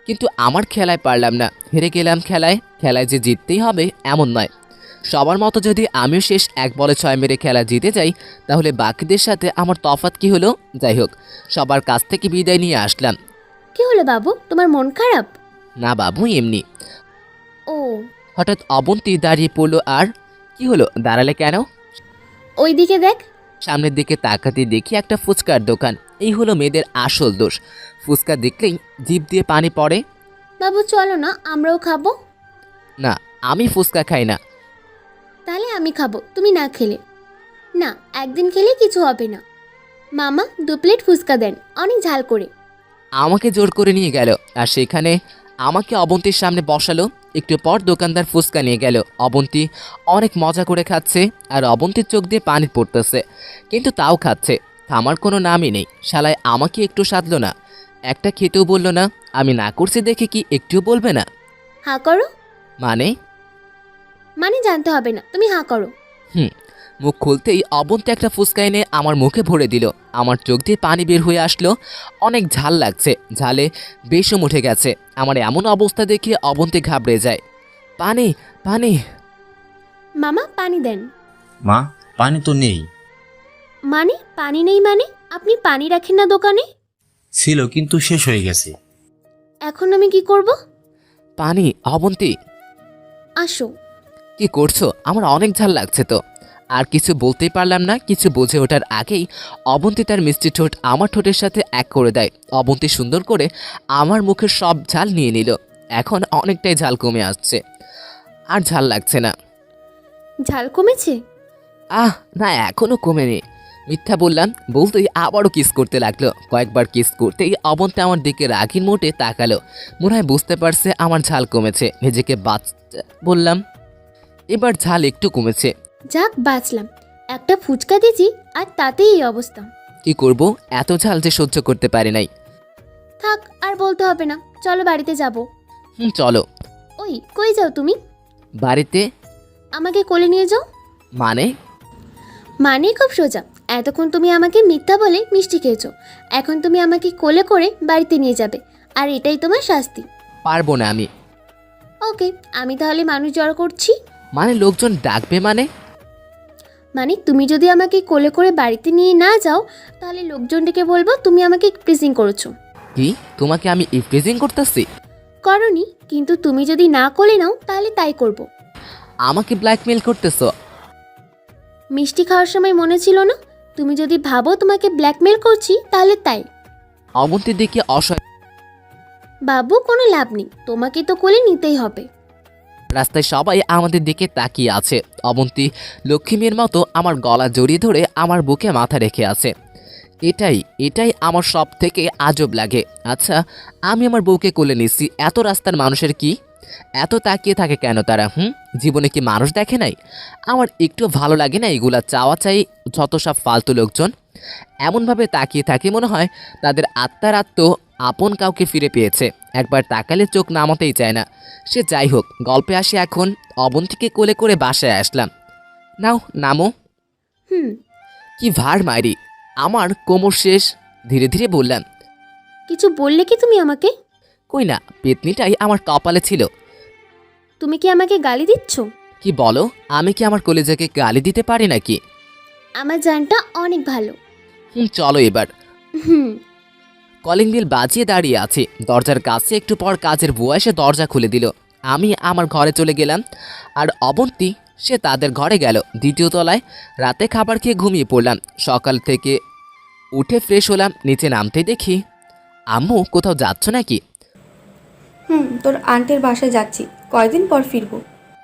কিন্তু আমার খেলায় পারলাম না। হেরে গেলাম। খেলায় যে জিততেই হবে এমন নয়। সবার মতো যদি আমিও শেষ 1 বলে 6 মেরে খেলা জিতে যাই, তাহলে বাকিদের সাথে আমার তফাৎ কি হলো? যাই হোক, সবার কাছ থেকে বিদায় নিয়ে আসলাম। কি হলো বাবু, তোমার মন খারাপ? না বাবু, এমনি। ও, হঠাৎ অবন্তী দাঁড়িয়ে পড়লো। আর কি হলো, দাঁড়ালে কেন? ওই দিকে দেখ। সামনের দিকে তাকাতে দেখি একটা ফুচকার দোকান। এই হলো মেয়েদের আসল দোষ, ফুচকা দেখলেই জিভ দিয়ে পানি পড়ে। বাবু চলো না, আমরাও খাবো। না, আমি ফুচকা খাই না। তাহলে আমি খাবো, তুমি না খেলে। না, একদিন খেলে কিছু হবে না। মামা 2 প্লেট ফুচকা দেন, অনেক ঝাল করে। আমাকে জোর করে নিয়ে গেল, আর সেখানে আমাকে অবন্তীর সামনে বসালো। একটু পর দোকানদার ফুচকা নিয়ে গেল। অবন্তী অনেক মজা করে খাচ্ছে, আর অবন্তীর চোখ দিয়ে পানি পড়তেছে, কিন্তু তাও খাচ্ছে। থামার কোনো নামই নেই। শালায় আমাকে একটু সাধলো না, একটা খেতেও বললো না। আমি না করছি দেখে কি একটুও বলবে না? হা করো। মানে মানে জানতে হবে না, তুমি হা করো। মুখ খুলতেই অবন্তী একটা ফুচকা এনে আমার মুখে ভরে দিল। আমার চোখ দিয়ে পানি বের হয়ে আসলো। অনেক ঝাল লাগছে, ঝালে বেশম উঠে গেছে। আমার এমন অবস্থা দেখে অবন্তী ঘাবড়ে যায়। পানি পানি। মামা পানি দেন। মা, পানি তো নেই। মানে পানি নেই মানে? আপনি পানি রাখেন না দোকানে? ছিল, কিন্তু শেষ হয়ে গেছে। এখন আমি কি করব? পানি। অবন্তী আসো। কি করছো? আমার অনেক ঝাল লাগছে তো। আর কিছু বলতেই পারলাম না। কিছু বুঝে ওঠার আগেই অবন্তী তার মিষ্টি ঠোঁট আমার ঠোঁটের সাথে এক করে দেয়। অবন্তী সুন্দর করে আমার মুখের সব ঝাল নিয়ে নিল। এখন অনেকটাই ঝাল কমে আসছে, আর ঝাল লাগছে না। ঝাল কমেছে? না, এখনো কমেনি। মিথ্যা বললাম। বলতেই আবারও কিস করতে লাগলো। কয়েকবার কিস করতেই অবন্তী আমার দিকে রাগির মোটে তাকালো। মনে হয় বুঝতে পারছে আমার ঝাল কমেছে। নিজেকে বললাম, এবার ঝাল একটু কমেছে। যাক বাঁচলাম, একটা ফুচকা দিয়েছি আর তাতেই এই অবস্থা। কি করব, এত ঝাল যে সহ্য করতে পারি নাই। থাক, আর বলতে হবে না, চলো বাড়িতে যাব। চলো। ওই কই যাও তুমি? বাড়িতে? আমাকে কোলে নিয়ে যাও। মানে? মানে খুব সোজা। এতক্ষণ তুমি আমাকে মিথ্যা বলে মিষ্টি খেয়েছো, এখন তুমি আমাকে কোলে করে বাড়িতে নিয়ে যাবে, আর এটাই তোমার শাস্তি। পারবো না আমি। ওকে, আমি তাহলে মানুষ জড়ো করছি। মানে লোকজন ডাকবে? মানে তুমি যদি আমাকে কোলে করে বাড়িতে নিয়ে না যাও, তাহলে লোকজন ডেকে বলবো তুমি আমাকে ইফটিজিং করেছো। কি, তোমাকে আমি ইফটিজিং করতেছি? করনি, কিন্তু তুমি যদি না কোলে নাও তাহলে তাই করব। আমাকে ব্ল্যাকমেল করতেছো? মিষ্টি খাওয়ার সময় মনে ছিল না? তুমি যদি ভাবো তোমাকে ব্ল্যাকমেল করছি তাহলে তাই। অবন্তীর দিকে অসহায়। বাবু কোনো লাভ নেই, তোমাকে তো কোলে নিতেই হবে। রাস্তায় সবাই আমাদের দিকে তাকিয়ে আছে। অবন্তী লক্ষ্মী মেয়ের মতো আমার গলা জড়িয়ে ধরে আমার বুকে মাথা রেখে আছে। এটাই আমার সব থেকে আজব লাগে। আচ্ছা, আমি আমার বউকে কোলে নিচ্ছি, এত রাস্তার মানুষের কি? এত তাকিয়ে থাকে কেন তারা? জীবনে কি মানুষ দেখে নাই? আমার একটু ভালো লাগে না এগুলা চাওয়া চাই, যত সব ফালতু লোকজন এমনভাবে তাকিয়ে থাকে মনে হয় তাদের আত্মার আপন কাউকে ফিরে পেয়েছে। একবার তাকালে চোখ নামাতেই চায় না। সে যাই হোক, গল্পে আসে এখন। অবন্তীকে কোলে করে বাসায় আসলাম। নাও নামো। হুম। কি ভার মারি, আমার কোমর শেষ। ধীরে ধীরে বললাম। কিছু বললে কি তুমি আমাকে? কই না, পেতনিটাই আমার কপালে ছিল। তুমি কি আমাকে গালি দিচ্ছ? কি বলো? আমি কি আমার কলেজাকে গালি দিতে পারি নাকি? আমার জানটা অনেক ভালো। চলো এবার। হুম। কলিং বেল বাজিয়ে দাঁড়িয়ে আছি দরজার কাছে। একটু পর কাজের বুয়া এসে দরজা খুলে দিল। আমি আমার ঘরে চলে গেলাম, আর অবন্তী সে তাদের ঘরে গেল, দ্বিতীয় তলায়। রাতে খাবার খেয়ে ঘুমিয়ে পড়লাম। সকাল থেকে উঠে ফ্রেশ হলাম, নিচে নামতেই দেখি আম্মু। কোথাও যাচ্ছ নাকি? তোর আন্টির বাসায় যাচ্ছি, কয়দিন পর ফিরবো।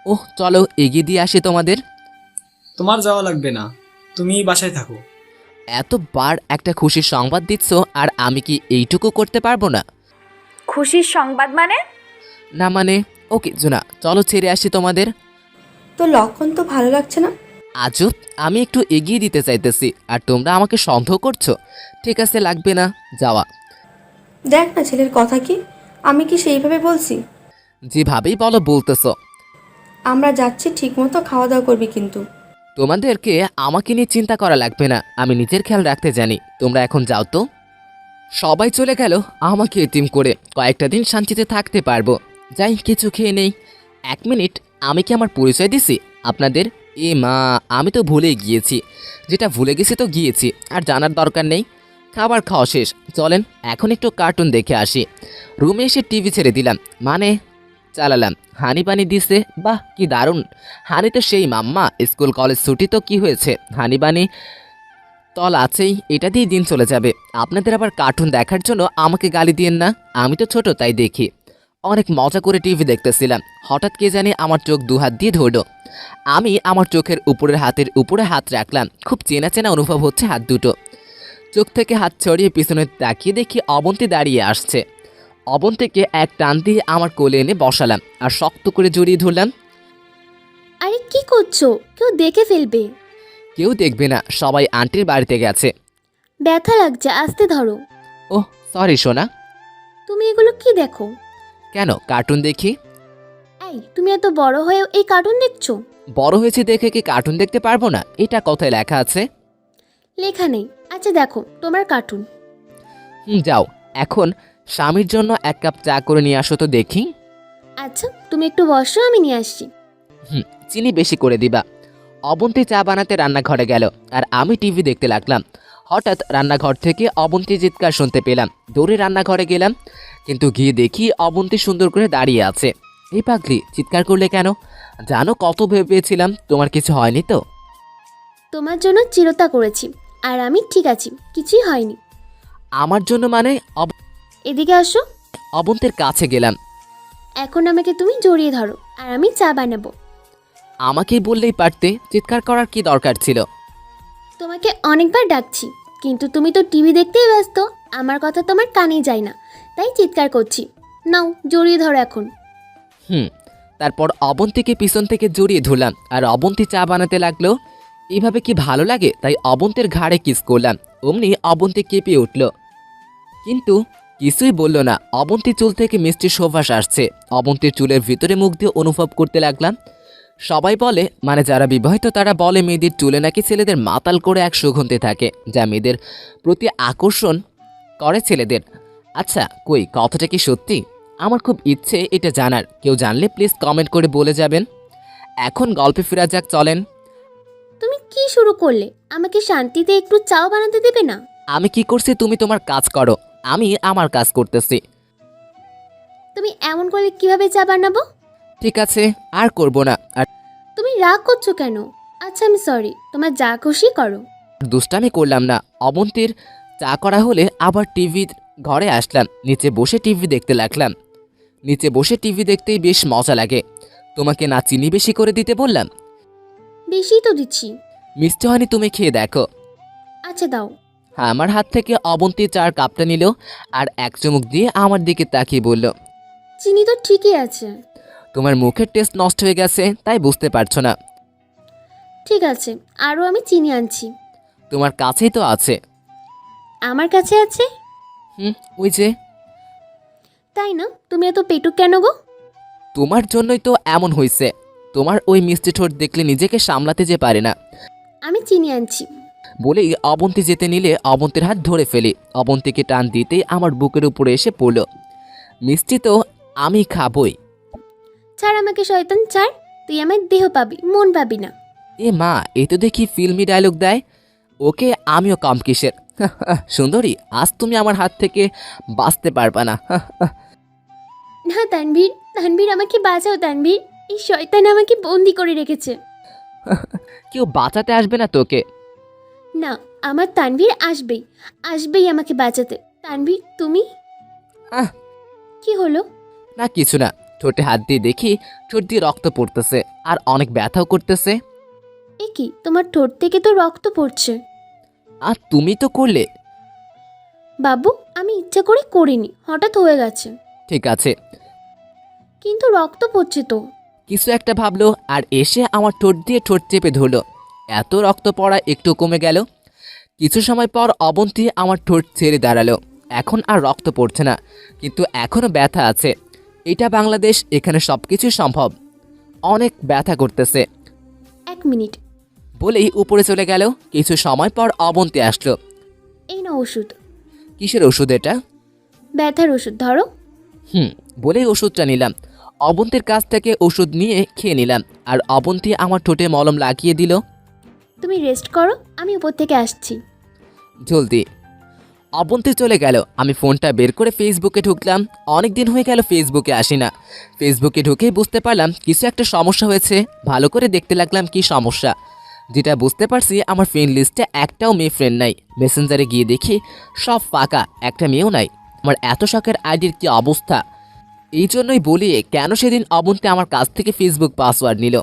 ওহ, চলো এগিয়ে দিয়ে আসি তোমাদের। তোমার যাওয়া লাগবে না, তুমি বাসায় থাকো। এতবার একটা খুশির সংবাদ দিচ্ছ, আর আমি কি এইটুকু করতে পারবো না? খুশির সংবাদ মানে? না মানে ও কিছু না, চলো ছেড়ে আসি তোমাদের। তোর লক্ষণ তো ভালো লাগছে না। আজব, আমি একটু এগিয়ে দিতে চাইতেছি আর তোমরা আমাকে সন্দেহ করছো। ঠিক আছে, লাগবে না যাওয়া। দেখ না ছেলের কথা কি, আমি কি সেইভাবে বলছি? যেভাবেই বলো বলতেছো। আমরা যাচ্ছি, ঠিকমতো খাওয়া দাওয়া করবি কিন্তু। তোমাদেরকে আমাকে নিয়ে চিন্তা করা লাগবে না, আমি নিজের খেয়াল রাখতে জানি। তোমরা এখন যাও তো। সবাই চলে গেল আমাকে এতিম করে। কয়েকটা দিন শান্তিতে থাকতে পারবো। যাই কিছু খেয়ে নেই। 1 মিনিট, আমি কি আমার পরিচয় দিছি আপনাদের? এ মা, আমি তো ভুলে গিয়েছি। যেটা ভুলে গেছি তো গিয়েছি, আর জানার দরকার নেই। খাবার খাওয়া শেষ, চলেন এখন একটু কার্টুন দেখে আসি। রুমে এসে টিভি ছেড়ে দিলাম, মানে চালালাম। হানি পানি দিছে, বাহ কি দারুণ। হানি তো সেই মাম্মা, স্কুল কলেজ ছুটি তো কি হয়েছে, হানি বানি তল আছেই, এটা দিয়ে দিন চলে যাবে। আপনাদের আবার কার্টুন দেখার জন্য আমাকে গালি দিয়েন না, আমি তো ছোট তাই দেখি। অনেক মজা করে টিভি দেখতেছিলাম, হঠাৎ কে জানি আমার চোখ 2 হাত দিয়ে ধরল। আমি আমার চোখের উপরের হাতের উপরে হাত রাখলাম। খুব চেনা চেনা অনুভব হচ্ছে হাত দুটো। চোখ থেকে হাত ছড়িয়ে পিছনে তাকিয়ে দেখি অবন্তী দাঁড়িয়ে আসছে। অবন্তীকে এক টান দিয়ে আমার কোলে এনে বসালাম আর শক্ত করে জড়িয়ে ধরলাম। আরে কি করছো? কেউ দেখে ফেলবে। কেউ দেখবে না, সবাই আন্টির বাড়িতে গেছে। ব্যথা লাগছে, আস্তে ধরো। ওহ সরি সোনা। তুমি এগুলো কি দেখো? কেন, কার্টুন দেখি। এই, তুমি এত বড় হয়েও এই কার্টুন দেখছো? বড় হয়েছে দেখে কি কার্টুন দেখতে পারবো না? এটা কোথায় লেখা আছে? লেখা নেই। আচ্ছা দেখো তোমার কার্টুন। যাও এখন স্বামীর জন্য 1 কাপ চা করে নিয়ে আসো তো দেখি। আচ্ছা তুমি একটু বসো, আমি নিয়ে আসছি। চিনি বেশি করে দিবা। অবন্তী চা বানাতে রান্নাঘরে গেল, আর আমি টিভি দেখতে লাগলাম। হঠাৎ রান্নাঘর থেকে অবন্তী চিৎকার শুনতে পেলাম। দৌড়ে রান্নাঘরে গেলাম, কিন্তু গিয়ে দেখি অবন্তী সুন্দর করে দাঁড়িয়ে আছে। এই পাগলি চিৎকার করলে কেন? জানো কত ভেবেছিলাম তোমার কিছু হয়নি তো। তোমার জন্য চিরতা করেছি, আর আমি ঠিক আছি, কিছুই হয়নি। আমার জন্য মানে? এদিকে আসো। অবন্তীর কাছে গেলাম। এখন আমাকে তুমি জড়িয়ে ধরো, আর আমি চা বানাবো। আমাকেই বললেই পারতে, চিৎকার করার কি দরকার ছিল? তোমাকে অনেকবার ডাকছি, কিন্তু তুমি তো টিভি দেখতেই ব্যস্ত। আমার কথা তোমার কানেই যায় না, তাই চিৎকার করছি। নাও জড়িয়ে ধরো এখন। তারপর অবন্তীকে পিছন থেকে জড়িয়ে ধরলাম, আর অবন্তী চা বানাতে লাগলো। এইভাবে কি ভালো লাগে? তাই অবন্তীর ঘাড়ে কিস করলাম। অমনি অবন্তী কেঁপে উঠল, কিন্তু কিছুই বলল না। অবন্তী চুল থেকে মিষ্টি সুবাস আসছে। অবন্তীর চুলের ভিতরে মুখ দিয়ে অনুভব করতে লাগলাম। সবাই বলে, মানে যারা বিবাহিত তারা বলে মেয়েদের চুলে নাকি ছেলেদের মাতাল করে এক সুগন্ধি থাকে, যা মেয়েদের প্রতি আকর্ষণ করে ছেলেদের। আচ্ছা কই, কথাটা কি সত্যি? আমার খুব ইচ্ছে এটা জানার। কেউ জানলে প্লিজ কমেন্ট করে বলে যাবেন। এখন গল্পে ফেরা যাক, চলেন। তুমি কি শুরু করলে? আমাকে শান্তিতে একটু চাও বানাতে দেবে না? আমি কি করছি? তুমি তোমার কাজ করো, আমি আমার কাজ করতেছি। তুমি এমন করলে কিভাবে চা বানাবো? ঠিক আছে, আর করব না। আর তুমি রাগ করছো কেন? আচ্ছা আমি সরি, তোমার যা খুশি করো। দুষ্টামি করলাম না। অবন্তীর চা করা হলে আবার টিভির ঘরে আসলাম। নিচে বসে টিভি দেখতে লাগলাম। নিচে বসে টিভি দেখতেই বেশ মজা লাগে। তোমাকে না চিনি বেশি করে দিতে বললাম? বেশি তো দিচ্ছি। মিষ্টি হয়নি, তুমি খেয়ে দেখো। আচ্ছা দাও। আমার হাত থেকে অবন্তী চার কাপটা নিল, আর এক চুমুক দিয়ে আমার দিকে তাকিয়ে বলল, চিনি তো ঠিকই আছে। তোমার মুখের টেস্ট নষ্ট হয়ে গেছে, তাই বুঝতে পারছো না। ঠিক আছে, আরও আমি চিনি আনছি। তোমার কাছেই তো আছে। আমার কাছে আছে? ওই যে। তাই না? তুমি এত পেটুক কেন গো? তোমার জন্যই তো এমন হয়েছে। তোমার ওই মিষ্টি ঠোঁট দেখলে নিজেকে সামলাতে যে পারে না। আমি চিনি আনছি। বলেই অবন্তী যেতে নিলে অবন্তীর হাত ধরে ফেলি। অবন্তীকে টান দিতেই আমার বুকের উপরে এসে পড়ল। মিষ্টি তো আমি খাবই। ছাড় আমাকে শয়তান, ছাড়। তুই আমার দেহ পাবি, মন পাবি না। এ মা, এ তো দেখি ফিল্মি ডায়লগ দেয়। ওকে, আমিও কম কিসের। সুন্দরী, আজ তুমি আমার হাত থেকে বাঁচতে পারবা না। না তানভীর, তানভীর আমাকে বাঁচাও তানভীর। এই শয়তান আমাকে বন্দি করে রেখেছে। কেউ বাঁচাতে আসবে না তোকে। না, আমার তানভীর আসবেই, আসবেই আমাকে বাঁচাতে। তানভীর তুমি। আহ। কি হলো? না কিছু না। ঠোঁটে হাত দিয়ে দেখি ঠোঁট দিয়ে রক্ত পড়তেছে আর অনেক ব্যথাও করতেছে। এ কি, তোমার ঠোঁট থেকে তো রক্ত পড়ছে। আর তুমি তো করলে। বাবু, আমি ইচ্ছা করে করিনি, হঠাৎ হয়ে গেছে। ঠিক আছে। কিন্তু রক্ত পড়ছে তো। কিছু একটা ভাবলো আর এসে আমার ঠোঁট দিয়ে ঠোঁট চেপে ধরলো। এত রক্ত পড়া একটু কমে গেল। কিছু সময় পর অবন্তী আমার ঠোঁট ছেড়ে দাঁড়ালো। এখন আর রক্ত পড়ছে না, কিন্তু এখনও ব্যথা আছে। এটা বাংলাদেশ, এখানে সব কিছুই সম্ভব। অনেক ব্যথা করতেছে। 1 মিনিট। বলেই উপরে চলে গেল। কিছু সময় পর অবন্তী আসলো। এই না ওষুধ। কিসের ওষুধ এটা? ব্যথার ওষুধ, ধরো। বলেই ওষুধটা নিলাম। অবন্তীর কাছ থেকে ওষুধ নিয়ে খেয়ে নিলাম। আর অবন্তী আমার ঠোঁটে মলম লাগিয়ে দিল। তুমি রেস্ট করো, আমি উপর থেকে আসছি। জলদি। অবন্তী চলে গেল। আমি ফোনটা বের করে ফেসবুকে ঢুকলাম। অনেক দিন হয়ে গেল ফেসবুকে আসি না। ফেসবুকে ঢুকেই বুঝতে পারলাম কিছু একটা সমস্যা হয়েছে। ভালো করে দেখতে লাগলাম কি সমস্যা। যেটা বুঝতে পারছি, আমার ফ্রেন্ড লিস্টে একটাও মেয়ে ফ্রেন্ড নাই। মেসেঞ্জারে গিয়ে দেখি সব ফাঁকা, একটা মেয়েও নাই। আমার এত শখের আইডির কি অবস্থা। এই জন্যই বলি, কেন সেদিন অবন্তী আমার কাছ থেকে ফেসবুক পাসওয়ার্ড নিল।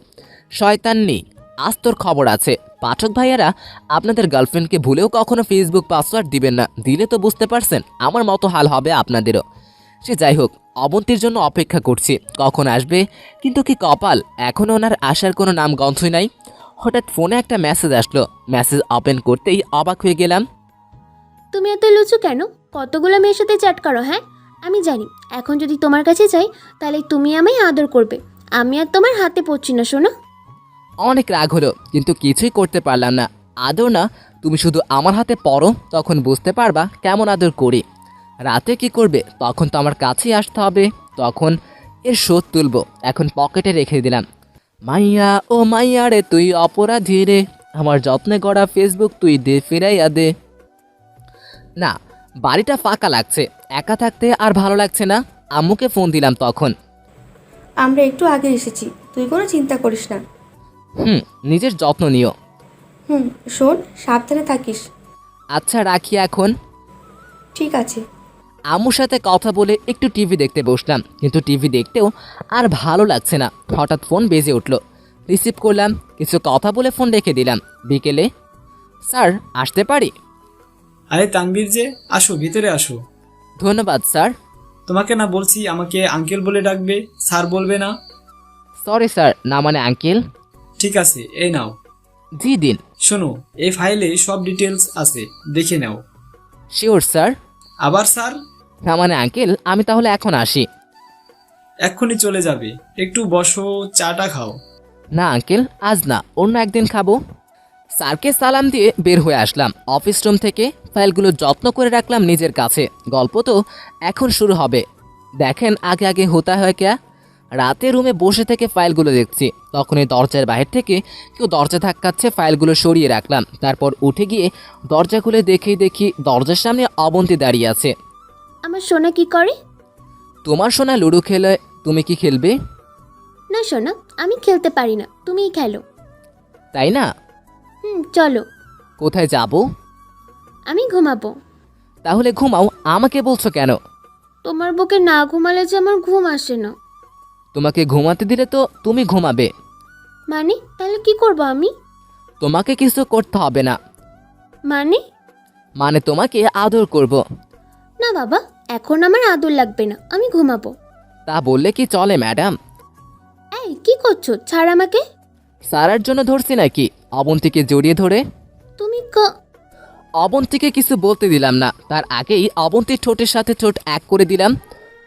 শয়তান নেই, আজ তোর খবর আছে। পাঠক ভাইয়ারা, আপনাদের গার্লফ্রেন্ডকে ভুলেও কখনো ফেসবুক পাসওয়ার্ড দিবেন না। দিলে তো বুঝতে পারছেন আমার মতো হাল হবে আপনাদেরও। সে যাই হোক, অবন্তীর জন্য অপেক্ষা করছি কখন আসবে। কিন্তু কি কপাল, এখনও ওনার আসার কোনো নাম গন্ধই নাই। হঠাৎ ফোনে একটা মেসেজ আসলো। মেসেজ ওপেন করতেই অবাক হয়ে গেলাম। তুমি এত লুচু কেন? কতগুলো মেয়ের সাথে চ্যাট করো? হ্যাঁ, আমি জানি। এখন যদি তোমার কাছে যাই, তাহলে তুমি আমায় আদর করবে। আমি আর তোমার হাতে পড়ছি না, শোনো। অনেক রাগ হলো, কিন্তু কিছুই করতে পারলাম না। আদর না, তুমি শুধু আমার হাতে পড়ো, তখন বুঝতে পারবা কেমন আদর করি। রাতে কি করবে, তখন তো আমার কাছেই আসতে হবে। তখন এর শোধ তুলব। এখন পকেটে রেখে দিলাম। মাইয়া ও মাইয়া রে তুই অপরাধী রে, আমার যত্নে গড়া ফেসবুক তুই দে ফিরাইয়া দে। না, বাড়িটা ফাঁকা লাগছে, একা থাকতে আর ভালো লাগছে না। আম্মুকে ফোন দিলাম তখন। আমরা একটু আগে এসেছি, তুই কোনো চিন্তা করিস না। নিজের যত্ন নিও। শোন, সাবধানে থাকিস। আচ্ছা রাখি এখন। ঠিক আছে। আম্মুর সাথে কথা বলে একটু টিভি দেখতে বসলাম, কিন্তু টিভি দেখতেও আর ভালো লাগছে না। হঠাৎ ফোন বেজে উঠল। রিসিভ করলাম, কিছু কথা বলে ফোন রেখে দিলাম। বিকেলে। স্যার, আসতে পারি? আরে তানবীর যে, আসো ভিতরে আসো। ধন্যবাদ স্যার। তোমাকে না বলছি আমাকে আঙ্কেল বলে ডাকবে, স্যার বলবে না? সরি স্যার, না মানে আঙ্কেল। ঠিক আছে, এই নাও। জি দিন। শোনো, এই ফাইলে সব ডিটেলস আছে, দেখে নাও। Sure sir. আবার স্যার? না মানে আঙ্কেল, আমি তাহলে এখন আসি। এক্ষুনি চলে যাবে? একটু বসো, চাটা খাও। না আঙ্কেল, আজ না, অন্য একদিন খাবো। স্যারকে সালাম দিয়ে বের হয়ে আসলাম অফিস রুম থেকে। ফাইলগুলো যত্ন করে রাখলাম নিজের কাছে। গল্প তো এখন শুরু হবে। দেখেন আগে আগে হতা হয় ক্যা। রাতে রুমে বসে থেকে ফাইলগুলো দেখছি, তখনই দরজার বাইরে থেকে কেউ দরজা ধাক্কাচ্ছে। ফাইলগুলো সরিয়ে রাখলাম। তারপর উঠে গিয়ে দরজা খুলে দেখি দরজার সামনে অবন্তী দাঁড়িয়ে আছে। আমার সোনা কি করে? তোমার সোনা লুডো খেলে, তুমি কি খেলবে? না সোনা, আমি খেলতে পারি না, তুমিই খেলো। তাই না? চলো। কোথায় যাব? আমি ঘুমাবো। তাহলে ঘুমাও, আমাকে বলছো কেন? তোমার বুকে না ঘুমালে যে আমার ঘুম আসে না। তোমাকে ঘুমাতে দিলে তো তুমি ঘুমাবে। মানে তাহলে কি করব আমি? তোমাকে কিছু করতে হবে না। মানে তোমাকে আদর করব। না বাবা, এখন আমার আদর লাগবে না, আমি ঘুমাবো। তা বললে কি চলে ম্যাডাম? এই কি করছো? ছাড় আমাকে। সারার জন্য ধরছি নাকি? অবন্তীকে জড়িয়ে ধরে। তুমি অবন্তীকে কিছু বলতে দিলাম না, তার আগেই অবন্তীর ঠোঁটের সাথে ঠোঁট এক করে দিলাম।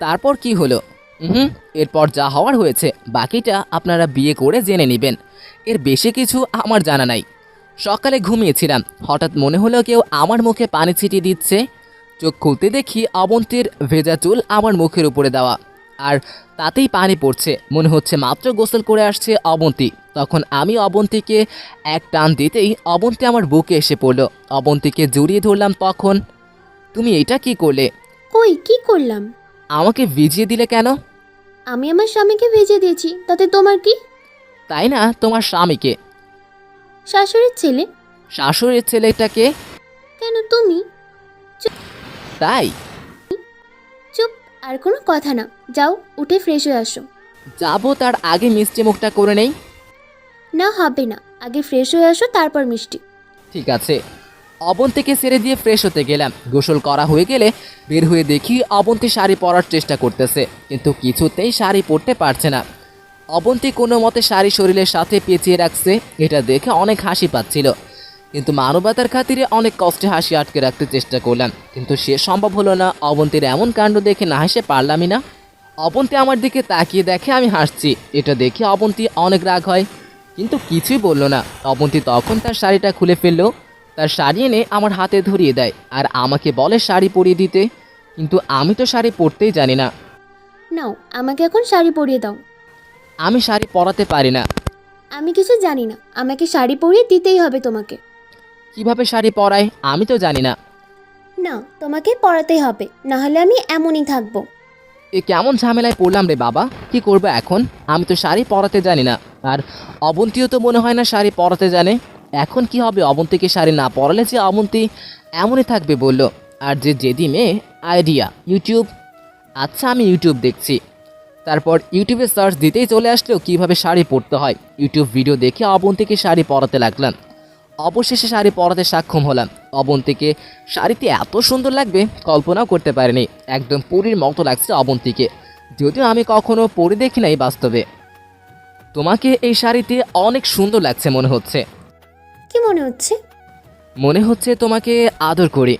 তারপর কি হলো? এরপর যা হওয়ার হয়েছে, বাকিটা আপনারা বিয়ে করে জেনে নেবেন। এর বেশি কিছু আমার জানা নাই। সকালে ঘুমিয়েছিলাম, হঠাৎ মনে হলো কেউ আমার মুখে পানি ছিটিয়ে দিচ্ছে। চোখ খুলতে দেখি অবন্তীর ভেজা চুল আমার মুখের উপরে দেওয়া, আর তাতেই পানি পড়ছে। মনে হচ্ছে মাত্র গোসল করে আসছে অবন্তী। তখন আমি অবন্তীকে এক টান দিতেই অবন্তী আমার বুকে এসে পড়ল। অবন্তীকে জড়িয়ে ধরলাম। তখন তুমি এটা কি করলে? কই কি করলাম? আমাকে ভিজিয়ে দিলে কেন? আমি আমার স্বামীকে ভেজে দিয়েছি, তাতে তোমার কি? তাই না, তোমার স্বামীকে। শাশুড়ির ছেলে। শাশুড়ির ছেলেটাকে? কেন তুমি? তাই? চুপ, আর কোনো কথা না। যাও, উঠে ফ্রেশ হয়ে আসো। যাবো, তার আগে মিষ্টি মুখটা করে নেই। না হবে না, আগে ফ্রেশ হয়ে আসো, তারপর মিষ্টি। ঠিক আছে। অবন্তীকে ছেড়ে দিয়ে ফ্রেশ হতে গেলাম। গোসল করা হয়ে গেলে বের হয়ে দেখি অবন্তী শাড়ি পরার চেষ্টা করতেছে, কিন্তু কিছুতেই শাড়ি পরতে পারছে না। অবন্তী কোনো মতে শাড়ি শরীরের সাথে পেঁচিয়ে রাখছে। এটা দেখে অনেক হাসি পাচ্ছিল, কিন্তু মানবতার খাতিরে অনেক কষ্টে হাসি আটকে রাখতে চেষ্টা করলাম, কিন্তু সে সম্ভব হলো না। অবন্তীর এমন কাণ্ড দেখে না হেসে পারলামই না। অবন্তী আমার দিকে তাকিয়ে দেখে আমি হাসছি। এটা দেখে অবন্তী অনেক রাগ হয়, কিন্তু কিছুই বলল না। অবন্তী তখন তার শাড়িটা খুলে ফেললো, তার শাড়ি এনে আমার হাতে ধরিয়ে দেয় আর আমাকে বলে শাড়ি পরিয়ে দিতে, কিন্তু আমি তো শাড়ি পরতেই জানি না। নাও, আমাকে এখন শাড়ি পরিয়ে দাও। আমি শাড়ি পরাতে পারি না। আমি কিছু জানি না, আমাকে শাড়ি পরিয়ে দিতেই হবে তোমাকে। কিভাবে শাড়ি পরায় আমি তো জানি না। না, তোমাকে পরাতেই হবে, না হলে আমি এমনই থাকবো। এ কেমন ঝামেলায় পড়লাম রে বাবা, কি করবো এখন? আমি তো শাড়ি পরাতে জানি না, আর অবন্তীও তো মনে হয় না শাড়ি পরাতে জানে। এখন কি হবে? অবন্তীকে শাড়ি না পরালে যে অবন্তী এমনই থাকবে বলল। আর যে যেদি মেয়ে আইডিয়া ইউটিউব। আচ্ছা, আমি ইউটিউব দেখছি। তারপর ইউটিউবে সার্চ দিতেই চলে আসলো কীভাবে শাড়ি পরতে হয়। ইউটিউব ভিডিও দেখে অবন্তীকে শাড়ি পরাতে লাগলাম। অবশেষে শাড়ি পরাতে সক্ষম হলাম। অবন্তীকে শাড়িতে এত সুন্দর লাগবে কল্পনাও করতে পারিনি। একদম পরীর মতো লাগছে অবন্তীকে, যদিও আমি কখনো পরে দেখি নাই বাস্তবে। তোমাকে এই শাড়িতে অনেক সুন্দর লাগছে মনে হচ্ছে। কি মনে হচ্ছে? মনে হচ্ছে তোমাকে আদর করি।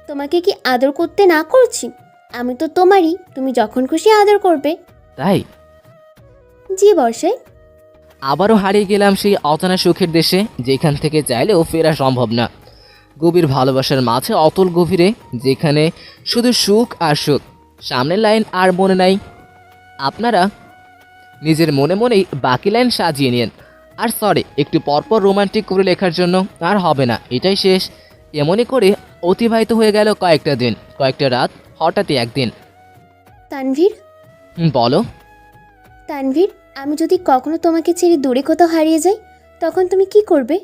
তোমাকে কি আদর করতে না করছি? আমি তো তোমারই, তুমি যখন খুশি আদর করবে। তাই? জি বর্ষায়। আবারও হারিয়ে গেলাম সেই অজানা সুখের দেশে, যেখান থেকে চাইলেও ফেরা সম্ভব না। গভীর ভালোবাসার মাঝে অতল গভীরে, যেখানে শুধু সুখ আর সুখ। সামনের লাইন আর মনে নাই। আপনারা নিজের মনে মনেই বাকি লাইন সাজিয়ে নিন। আর সরি, একটু পরপর রোমান্টিক করে লেখার জন্য। আর হবে না, এটাই শেষ। এমনই করে অতিবাহিত হয়ে গেল কয়েকটা দিন, কয়েকটা রাত। হঠাৎই একদিন। তানভীর, বলো। তানভীর, আমি যদি কখনো তোমাকে ছেড়ে দূরে কোথাও হারিয়ে যাই, তখন তুমি কি করবে?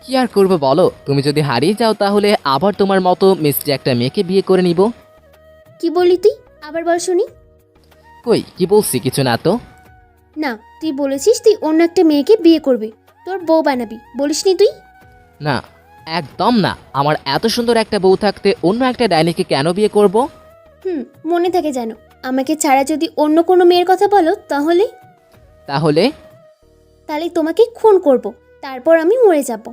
কি আর করবো বলো? তুমি যদি হারিয়ে যাও তাহলে আবার তোমার মতো মিষ্টি একটা মেয়েকে বিয়ে করে নিব। কি বললি তুই? আবার বল শুনি। কই কি বলছি? কিছু না তো। না, তুই বলেছিস তুই অন্য একটা মেয়েকে বিয়ে করবি, তোর বউ বানাবি, বলিসনি তুই? না, একদম না। আমার এত সুন্দর একটা বউ থাকতে অন্য একটা ডাইনিকে কেন বিয়ে করব? মনে থাকে যেন। আমাকে ছাড়া যদি অন্য কোনো মেয়ের কথা বলো তাহলে তাহলে তাহলে তোমাকে খুন করব, তারপর আমি মরে যাব।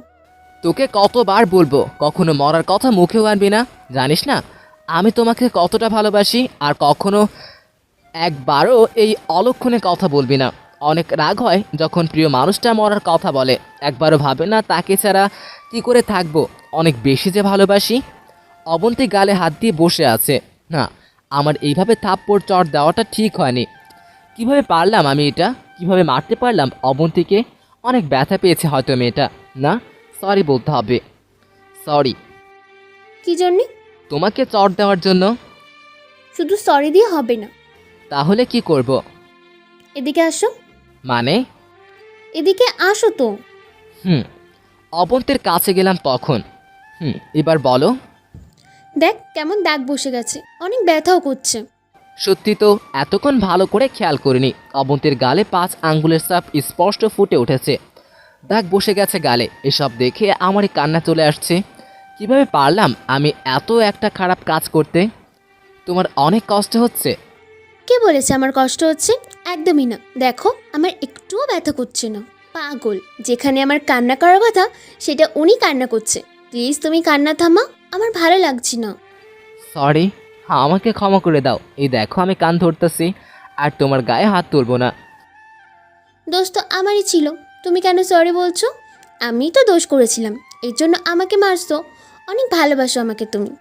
তোকে কতবার বলবো কখনো মরার কথা মুখেও আনবি না? জানিস না আমি তোমাকে কতটা ভালোবাসি। আর কখনো একবারও এই অলক্ষণে কথা বলবি না। অনেক রাগ হয় যখন প্রিয় মানুষটা মরার কথা বলে। একবারও ভাবে না তাকে ছাড়া কি করে থাকবো। অনেক বেশি যে ভালোবাসি। অবন্তী গালে হাত দিয়ে বসে আছে। না, আমার এইভাবে থাপ্পড় চড় দেওয়াটা ঠিক হয়নি। কিভাবে পারলাম আমি এটা? কিভাবে মারতে পারলাম অবন্তীকে? অনেক ব্যথা পেয়েছে হয়তো মেয়েটা। না, সরি বলতে হবে। সরি। কি জন্যে? তোমাকে চড় দেওয়ার জন্য। শুধু সরি দিয়ে হবে না। তাহলে কি করব? এদিকে আসো। মানে? এদিকে আসো তো। অবন্তীর কাছে গেলাম তখন। এবার বলো। দেখ কেমন দাগ বসে গেছে, অনেক ব্যথাও করছে। সত্যি তো, এতক্ষণ ভালো করে খেয়াল করিনি। অবন্তীর গালে 5 আঙ্গুলের ছাপ স্পষ্ট ফুটে উঠেছে। দাগ বসে গেছে গালে। এসব দেখে আমারই কান্না চলে আসছে। কিভাবে পারলাম আমি এত একটা খারাপ কাজ করতে? তোমার অনেক কষ্ট হচ্ছে? কে বলেছে আমার কষ্ট হচ্ছে? একদমই না, দেখো আমার একটুও ব্যথা করছে না। পাগল, যেখানে আমার কান্না করার কথা সেটা উনি কান্না করছে। প্লিজ তুমি কান্না থামা, আমার ভালো লাগছে না। সরি, আমাকে ক্ষমা করে দাও। এই দেখো আমি কান ধরতেছি, আর তোমার গায়ে হাত তুলবো না। দোষ তো আমারই ছিল, তুমি কেন সরি বলছো? আমিই তো দোষ করেছিলাম, এর জন্য আমাকে মারছো। অনেক ভালোবাসো আমাকে তুমি,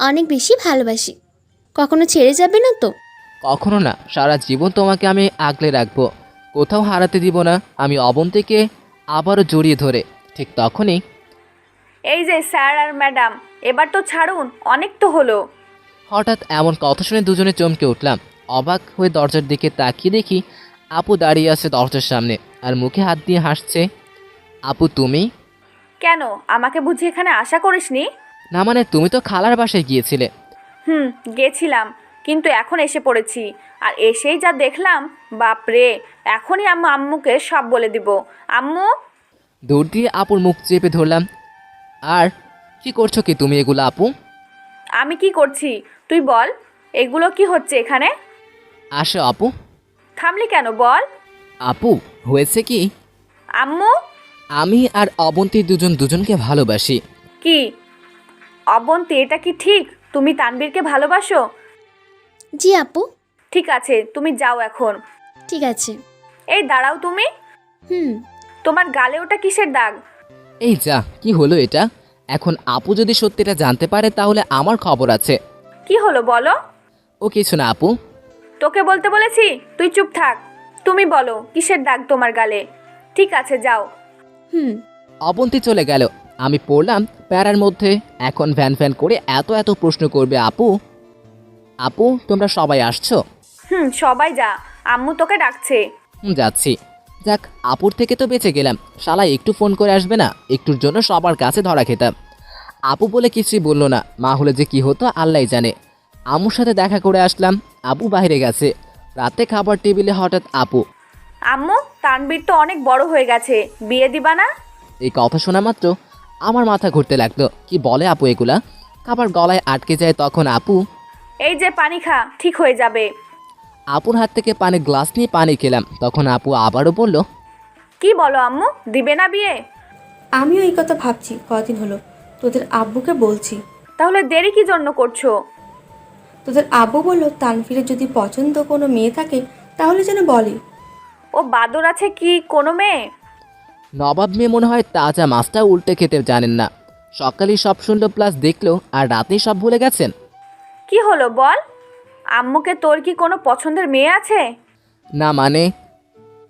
অনেক বেশি ভালোবাসি। কখনো ছেড়ে যাবে না তো? কখনো না, সারা জীবন তোমাকে আমি আগলে রাখবো, কোথাও হারাতে দিব না। আমি অবন্তীকে আবারও জড়িয়ে ধরে ঠিক তখনই এই যে স্যার আর ম্যাডাম, এবার তো ছাড়ুন, অনেক তো হলো। হঠাৎ এমন কথা শুনে দুজনে চমকে উঠলাম। অবাক হয়ে দরজার দিকে তাকিয়ে দেখি আপু দাঁড়িয়ে আছে দরজার সামনে আর মুখে হাত দিয়ে হাসছে। আপু তুমি? কেন, আমাকে বুঝি এখানে আশা করিসনি? না মানে তুমি তো খালার বাসায় গিয়েছিলে। গেছিলাম, কিন্তু এখন এসে পড়েছি। আর এসেই যা দেখলাম, বাপরে, এখনই আম্মুকে সব বলে দিব। আম্মু। দূর দিয়ে আপুর মুখ চেপে ধরলাম। আর কি করছো কি তুমি এগুলো আপু? আমি কি করছি তুই বল, এগুলো কি হচ্ছে এখানে? আসো আপু। থামলি কেন বল। আপু হয়েছে কি, আম্মু। আমি আর অবন্তী দুজন দুজনকে ভালোবাসি। কি অবন্তী, এটা কি ঠিক? তুমি তানবীরকে ভালোবাসো? জি আপু। ঠিক আছে, তুমি যাও এখন। ঠিক আছে। এই দাঁড়াও তুমি। হুম। তোমার গালে ওটা কিসের দাগ? এই যা, কি হলো এটা? এখন আপু যদি সত্যিটা জানতে পারে তাহলে আমার খবর আছে। কি হলো বলো। ও কিছু না আপু। তোকে বলতে বলেছি, তুই চুপ থাক। তুমি বলো কিসের দাগ তোমার গালে। ঠিক আছে যাও। হুম। অবন্তী চলে গেল। আমি পড়লাম প্যারার মধ্যে। এখন ভ্যান ভ্যান করে এত এত প্রশ্ন করবে আপু। আপু তোমরা সবাই আসছো? সবাই যা, আম্মু তোকে ডাকছে। যাচ্ছি। যাক, আপুর থেকে তো বেঁচে গেলাম। শালা একটু ফোন করে আসবে না, একটুর জন্য সবার কাছে ধরা খেতাম। আপু বলে কিছুই বললো না, মা হলে যে কি হতো আল্লাহই জানে। আম্মুর সাথে দেখা করে আসলাম। আপু বাইরে গেছে। রাতে খাবার টেবিলে হঠাৎ আপু। আম্মু, তানবীর তো অনেক বড় হয়ে গেছে, বিয়ে দিবা না? এই কথা শোনা মাত্র আমার মাথা ঘুরতে লাগলো। কি বলে আপু এগুলা? খাবার গলায় আটকে যায়। তখন আপু, এই যে পানি খা, ঠিক হয়ে যাবে। আপুর হাত থেকে পানির গ্লাস নিয়ে পানি খেলাম। তখন আপু আবারও বলল, কি বলো আম্মু, দিবে না বিয়ে? আমিও এই কথা ভাবছি কদিন হলো, তোদের আব্বুকে বলছি। তাহলে দেরি কি জন্য করছো? তোদের আব্বু বললো তানভীরের যদি পছন্দ কোনো মেয়ে থাকে তাহলে যেন বলে। ও বাদর আছে কি কোনো মেয়ে? নবাব মেয়ে মনে হয় তাজা মাছটা উল্টে খেতে জানেন না। সকালেই সব শুনলো প্লাস দেখলো, আর রাতেই সব ভুলে গেছেন। কি হলো বল। আম্মুকে তোর কি কোনো পছন্দের মেয়ে আছে? না মানে,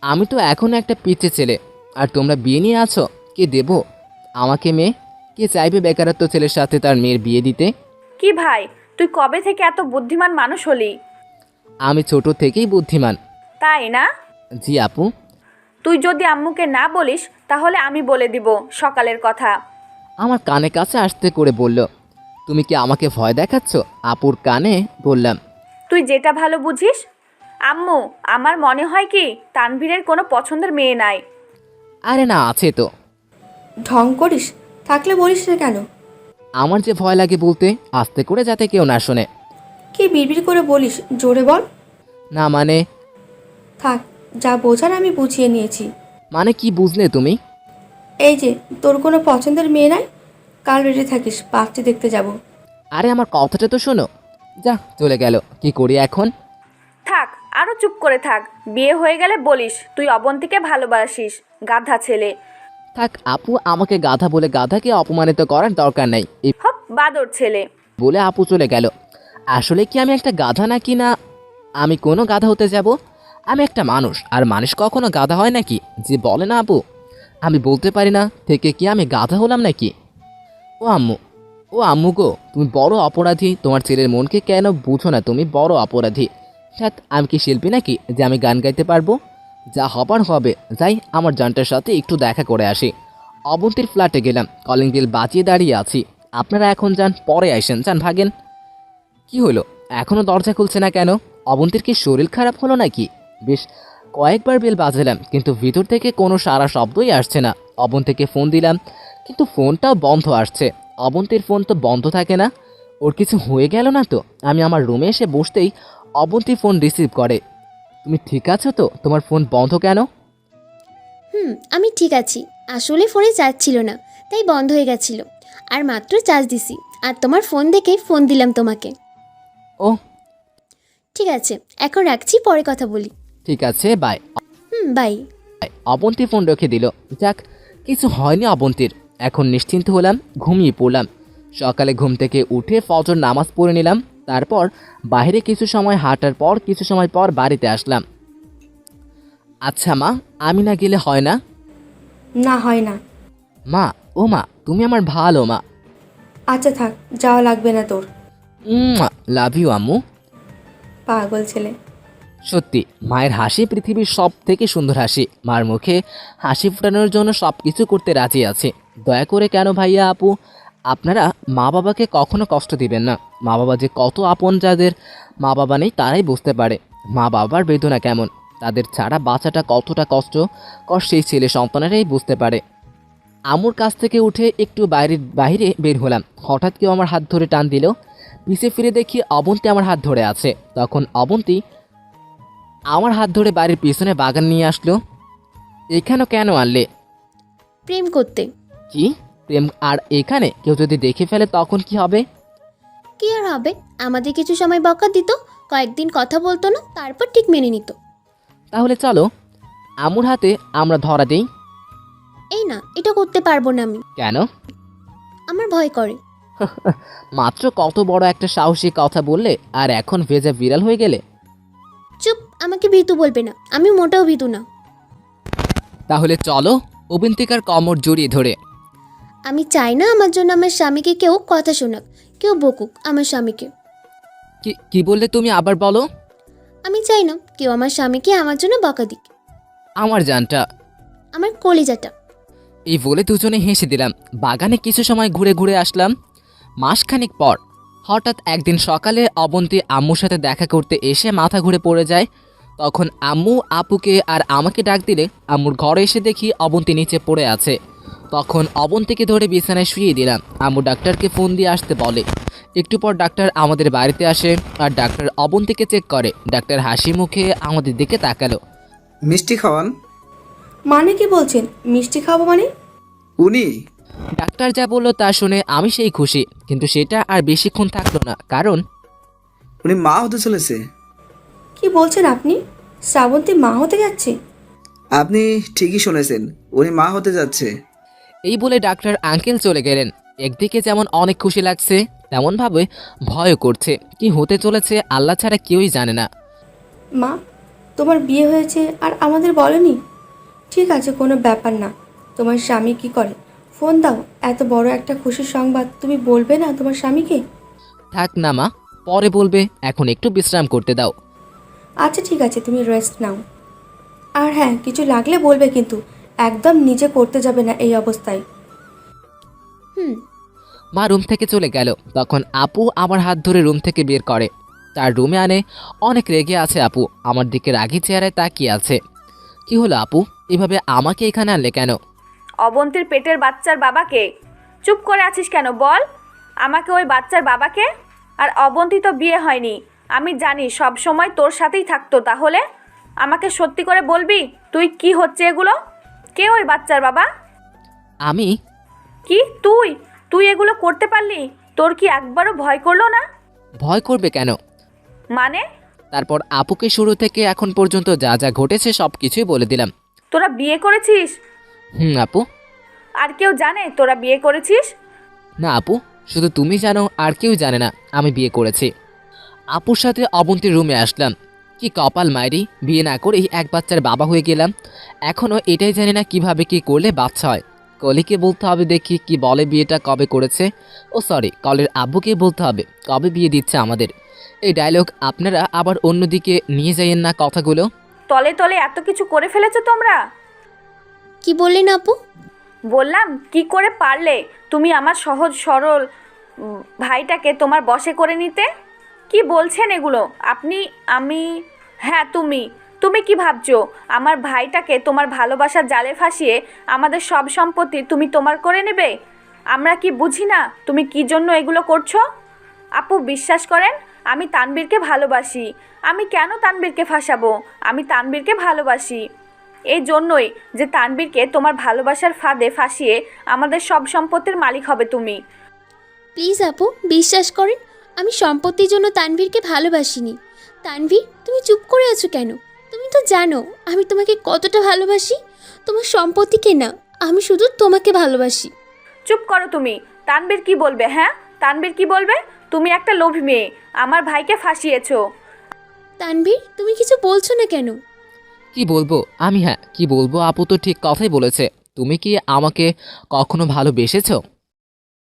আমি তো এখন একটা পিচ্ছে ছেলে, আর তোমরা বিয়ে নিয়ে আছো। কে দেব আমাকে মেয়ে? কে চাইবে বেকারত্ব ছেলের সাথে তার মেয়ের বিয়ে দিতে? কি ভাই, তুই কবে থেকে এত বুদ্ধিমান মানুষ হলি? আমি ছোট থেকেই বুদ্ধিমান। তাই না? জি আপু। তুই যদি আম্মুকে না বলিস তাহলে আমি বলে দিব সকালের কথা। আমার কানে কাছে আসতে করে বলল, তুমি কি আমাকে ভয় দেখাচ্ছ? আপুর কানে বললাম, তুই যেটা ভালো বুঝিস। আম্মু, আমার মনে হয় কি তানভীরের কোনো পছন্দের মেয়ে নাই। আরে না, আছে তো। ঢং করিস, থাকলে বলিস না কেন? আমার যে ভয় লাগে বলতে, আস্তে করে যাতে কেউ না শোনে। কি বিড়বিড় করে বলিস, জোরে বল। না মানে, থাক, যা বোঝার আমি বুঝিয়ে নিয়েছি। মানে কি বুঝলে তুমি? এই যে তোর কোনো পছন্দের মেয়ে নাই, কাল রেডি থাকিস, পাত্রী দেখতে যাব। আরে আমার কথাটা তো শোনো। যা, চলে গেল। কি করি এখন? থাক, আরো চুপ করে থাক। বিয়ে হয়ে গেলে বলিস তুই অবন্তীকে ভালোবাসিস, গাধা ছেলে। থাক আপু, আমাকে গাধা বলে গাধাকে অপমানিত করার দরকার নাই। এই হপ, বাদর ছেলে। বলে আপু চলে গেল। আসলে কি আমি একটা গাধা নাকি? না, আমি কোনো গাধা হতে যাব? আমি একটা মানুষ, আর মানুষ কখনো গাধা হয় নাকি? যে বলে না আপু, আমি বলতে পারি না থেকে কি আমি গাধা হলাম নাকি? ও আম্মু, ও আম্মু গো, তুমি বড় অপরাধী। তোমার ছেলের মনকে কেন বুঝো না? তুমি বড় অপরাধী। হ্যাঁ, আমি কি শিল্পী নাকি যে আমি গান গাইতে পারবো? যা হবার হবে। যাই, আমার জানটার সাথে একটু দেখা করে আসি। অবন্তীর ফ্ল্যাটে গেলাম। কলিং বেল বাজিয়ে দাঁড়িয়ে আছি। আপনারা এখন যান, পরে আসেন। যান, ভাগেন। কি হলো, এখনো দরজা খুলছে না কেন? অবন্তীর কি শরীর খারাপ হলো নাকি? বেশ কয়েকবার বেল বাজালাম, কিন্তু ভিতর থেকে কোনো সারা শব্দই আসছে না। অবন্তীকে ফোন দিলাম, কিন্তু ফোনটাও বন্ধ আসছে। অবন্তীর ফোন তো বন্ধ থাকে না। ওর কিছু হয়ে গেল না তো? আমি আমার রুমে এসে বসতেই অবন্তী ফোন রিসিভ করে। তুমি ঠিক আছো তো? তোমার ফোন বন্ধ কেন? আমি ঠিক আছি। আসলে ফোনে চার্জ ছিল না, তাই বন্ধ হয়ে গেছিল। আর মাত্র চার্জ দিছি, আর তোমার ফোন দেখেই ফোন দিলাম তোমাকে। ও ঠিক আছে, এখন রাখছি, পরে কথা বলি। ঠিক আছে, বাই। বাই। অবন্তী ফোন রেখে দিল। যাক, কিছু হয়নি অবন্তীর। এখন নিশ্চিন্ত হলাম, ঘুমিয়ে পড়লাম। সকালে ঘুম থেকে উঠে ফজর নামাজ পড়ে নিলাম। তারপর বাইরে কিছু সময় হাঁটার পর কিছু সময় পর বাড়িতে আসলাম। আচ্ছা মা, আমি না গেলে হয় না? না, হয় না। মা, ও মা, তুমি আমার ভালো মা। আচ্ছা থাক, যাওয়া লাগবে না তোর। লাভ ইউ আম্মু। পাগল ছেলে। সত্যি, মায়ের হাসি পৃথিবীর সব থেকে সুন্দর হাসি। মার মুখে হাসি ফোটানোর জন্য সব কিছু করতে রাজি আছে। দয়া করে কেন ভাইয়া আপু, আপনারা মা বাবাকে কখনো কষ্ট দিবেন না। মা বাবা যে কত আপন, যাদের মা বাবা নেই তারাই বুঝতে পারে মা বাবার বেদনা কেমন। তাদের ছাড়া বাঁচাটা কতটা কষ্টকর সেই ছেলে সন্তানেরাই বুঝতে পারে। আমুর কাছ থেকে উঠে একটু বাইরে বের হলাম। হঠাৎ কেউ আমার হাত ধরে টান দিল। পিছে ফিরে দেখি অবন্তী আমার হাত ধরে আছে। তখন অবন্তী আমার হাত ধরে বাড়ির পিছনে বাগান নিয়ে আসলো। এখানে কেন আনলে? প্রেম করতে। কি প্রেম? আর এখানে কেউ যদি দেখে ফেলে তখন কি হবে? কি আর হবে, আমাদের কিছু সময় বকা দিত, কয়েকদিন কথা বলতো না, তারপর ঠিক মেনে নিত। তাহলে চলো আমুর হাতে আমরা ধরা দেই। এই না, এটা করতে পারবো না আমি। কেন? আমার ভয় করে। মাত্র কত বড় একটা সাহসী কথা বললে, আর এখন ভেজা বিড়াল হয়ে গেলে। চুপ, আমাকে ভীতু বলবে না, আমি মোটেও ভীতু না। তাহলে চলো। অবিন্তিকার কোমর জড়িয়ে ধরে। আমি চাই না আমার জন্য আমার স্বামীকে কেউ কথা শোনাক, কেউ বকুক আমার স্বামীকে। কি বললে তুমি? আবার বলো। আমি চাই না কেউ আমার স্বামীকে আমার জন্য বকা দিক। আমার জানটা। আমার কলিজাটা। এই বলে দুজনে হেসে দিলাম। বাগানে কিছু সময় ঘুরে ঘুরে আসলাম। মাসখানেক পর হঠাৎ একদিন সকালে অবন্তী আম্মুর সাথে দেখা করতে এসে মাথা ঘুরে পড়ে যায়। তখন আম্মু আপুকে আর আমাকে ডাক দিলে আম্মুর ঘরে এসে দেখি অবন্তী নিচে পড়ে আছে। তখন অবন্তীকে ধরে বিছানায় শুয়ে দিলাম। আম্মু ডাক্তারকে ফোন দিয়ে আসতে বলে। একটু পর ডাক্তার আমাদের বাড়িতে আসে আর ডাক্তার অবন্তীকে চেক করে। ডাক্তার হাসি মুখে আমাদের দিকে তাকালো। মিষ্টি খাওয়ান। মানে কি বলছেন? মিষ্টি খাবো মানে? উনি ডাক্তার যা বললো তা শুনে আমি সেই খুশি, কিন্তু সেটা আর বেশিক্ষণ থাকলো না, কারণ উনি মা হতে চলেছে। কি বলছেন আপনি? শ্রাবন্তী মা হতে যাচ্ছে? আপনি ঠিকই শুনেছেন, উনি মা হতে যাচ্ছে। এই বলে ডাক্তার আঙ্কেল চলে গেলেন। একদিকে যেমন অনেক খুশি লাগছে, তেমনভাবে ভয়ও করছে। কি হতে চলেছে আল্লাহ ছাড়া কেউই জানে না। মা, তোমার বিয়ে হয়েছে আর আমাদের বলনি? ঠিক আছে, কোনো ব্যাপার না। তোমার স্বামী কি করে? ফোন দাও। এত বড় একটা খুশির সংবাদ তুমি বলবে না তোমার স্বামীকে? থাক না মা, পরে বলবে, এখন একটু বিশ্রাম করতে দাও। আচ্ছা ঠিক আছে, তুমি রেস্ট নাও। আর হ্যাঁ, কিছু লাগলে বলবে কিন্তু, একদম নিজে করতে যাবে না এই অবস্থায়। মা রুম থেকে চলে গেল। তখন আপু আমার হাত ধরে রুম থেকে বের করে। তার রুমে আনে। অনেক রেগে আছে আপু, আমার দিকে রাগী চেহারায় তাকিয়ে আছে। কি হলো আপু, এভাবে আমাকে এখানে আনলে কেন? অবন্তীর পেটের বাচ্চার বাবাকে। চুপ করে আছিস কেন বল? আমাকে ওই বাচ্চার বাবাকে? আর অবন্তী তো বিয়ে হয়নি, আমি জানি সব সময় তোর সাথেই থাকতো। তাহলে আমাকে সত্যি করে বলবি তুই কি হচ্ছে এগুলো? কে ওই বাচ্চার বাবা? আমি? কি তুই? তুই এগুলো করতে পারলি? তোর কি একবারও ভয় করলো না? ভয় করবে কেন? মানে? তারপর আপুকে শুরু থেকে এখন পর্যন্ত যা যা ঘটেছে সব কিছুই বলে দিলাম। তোরা বিয়ে করেছিস? আপু। আর কেউ জানে তোরা বিয়ে করেছিস? না আপু, শুধু তুমি জানো, আর কেউ জানে না আমি বিয়ে করেছি। আপুর সাথে অবন্তীর রুমে আসলাম। কি কপাল মাইরি, বিয়ে না করেই এক বাচ্চার বাবা হয়ে গেলাম। এখনও এটাই জানি না কিভাবে কি করলে বাচ্চা হয়। কলিকে বলতে হবে দেখি কি বলে বিয়েটা কবে করেছে। ও সরি, কলের আব্বুকে বলতে হবে কবে বিয়ে দিচ্ছে আমাদের। এই ডায়লগ আপনারা আবার অন্যদিকে নিয়ে যাইয়েন না কথাগুলো। তলে তলে এত কিছু করে ফেলেছো তোমরা। কি বললেন আপু? বললাম কি করে পারলে তুমি আমার সহজ সরল ভাইটাকে তোমার বশে করে নিতে? কি বলছেন এগুলো আপনি? হ্যাঁ তুমি কি ভাবছো আমার ভাইটাকে তোমার ভালোবাসার জালে ফাঁসিয়ে আমাদের সব সম্পত্তি তুমি তোমার করে নেবে? আমরা কি বুঝি না তুমি কি জন্য এগুলো করছো? আপু বিশ্বাস করেন, আমি তানবীরকে ভালোবাসি। আমি কেন তানবীরকে ফাঁসাবো? আমি তানবীরকে ভালোবাসি। এই জন্যই যে তানবীরকে তোমার ভালোবাসার ফাঁদে ফাঁসিয়ে আমাদের সব সম্পত্তির মালিক হবে তুমি। প্লিজ আপু, বিশ্বাস করেন, আমি সম্পত্তির জন্য তানভীরকে ভালোবাসিনি। তানভীর, তুমি চুপ করে আছো কেন? তুমি তো জানো আমি তোমাকে কতটা ভালোবাসি। তোমার সম্পত্তিকে না, আমি শুধু তোমাকে ভালোবাসি। চুপ করো তুমি। তানবীর কি বলবে? হ্যাঁ, তানবীর কি বলবে? তুমি একটা লোভী মেয়ে, আমার ভাইকে ফাঁসিয়েছো। তানভীর, তুমি কিছু বলছো না কেন? কি বলবো আমি? হ্যাঁ কি বলবো, আপু তো ঠিক কথাই বলেছে। তুমি কি আমাকে কখনো ভালোবেসেছো?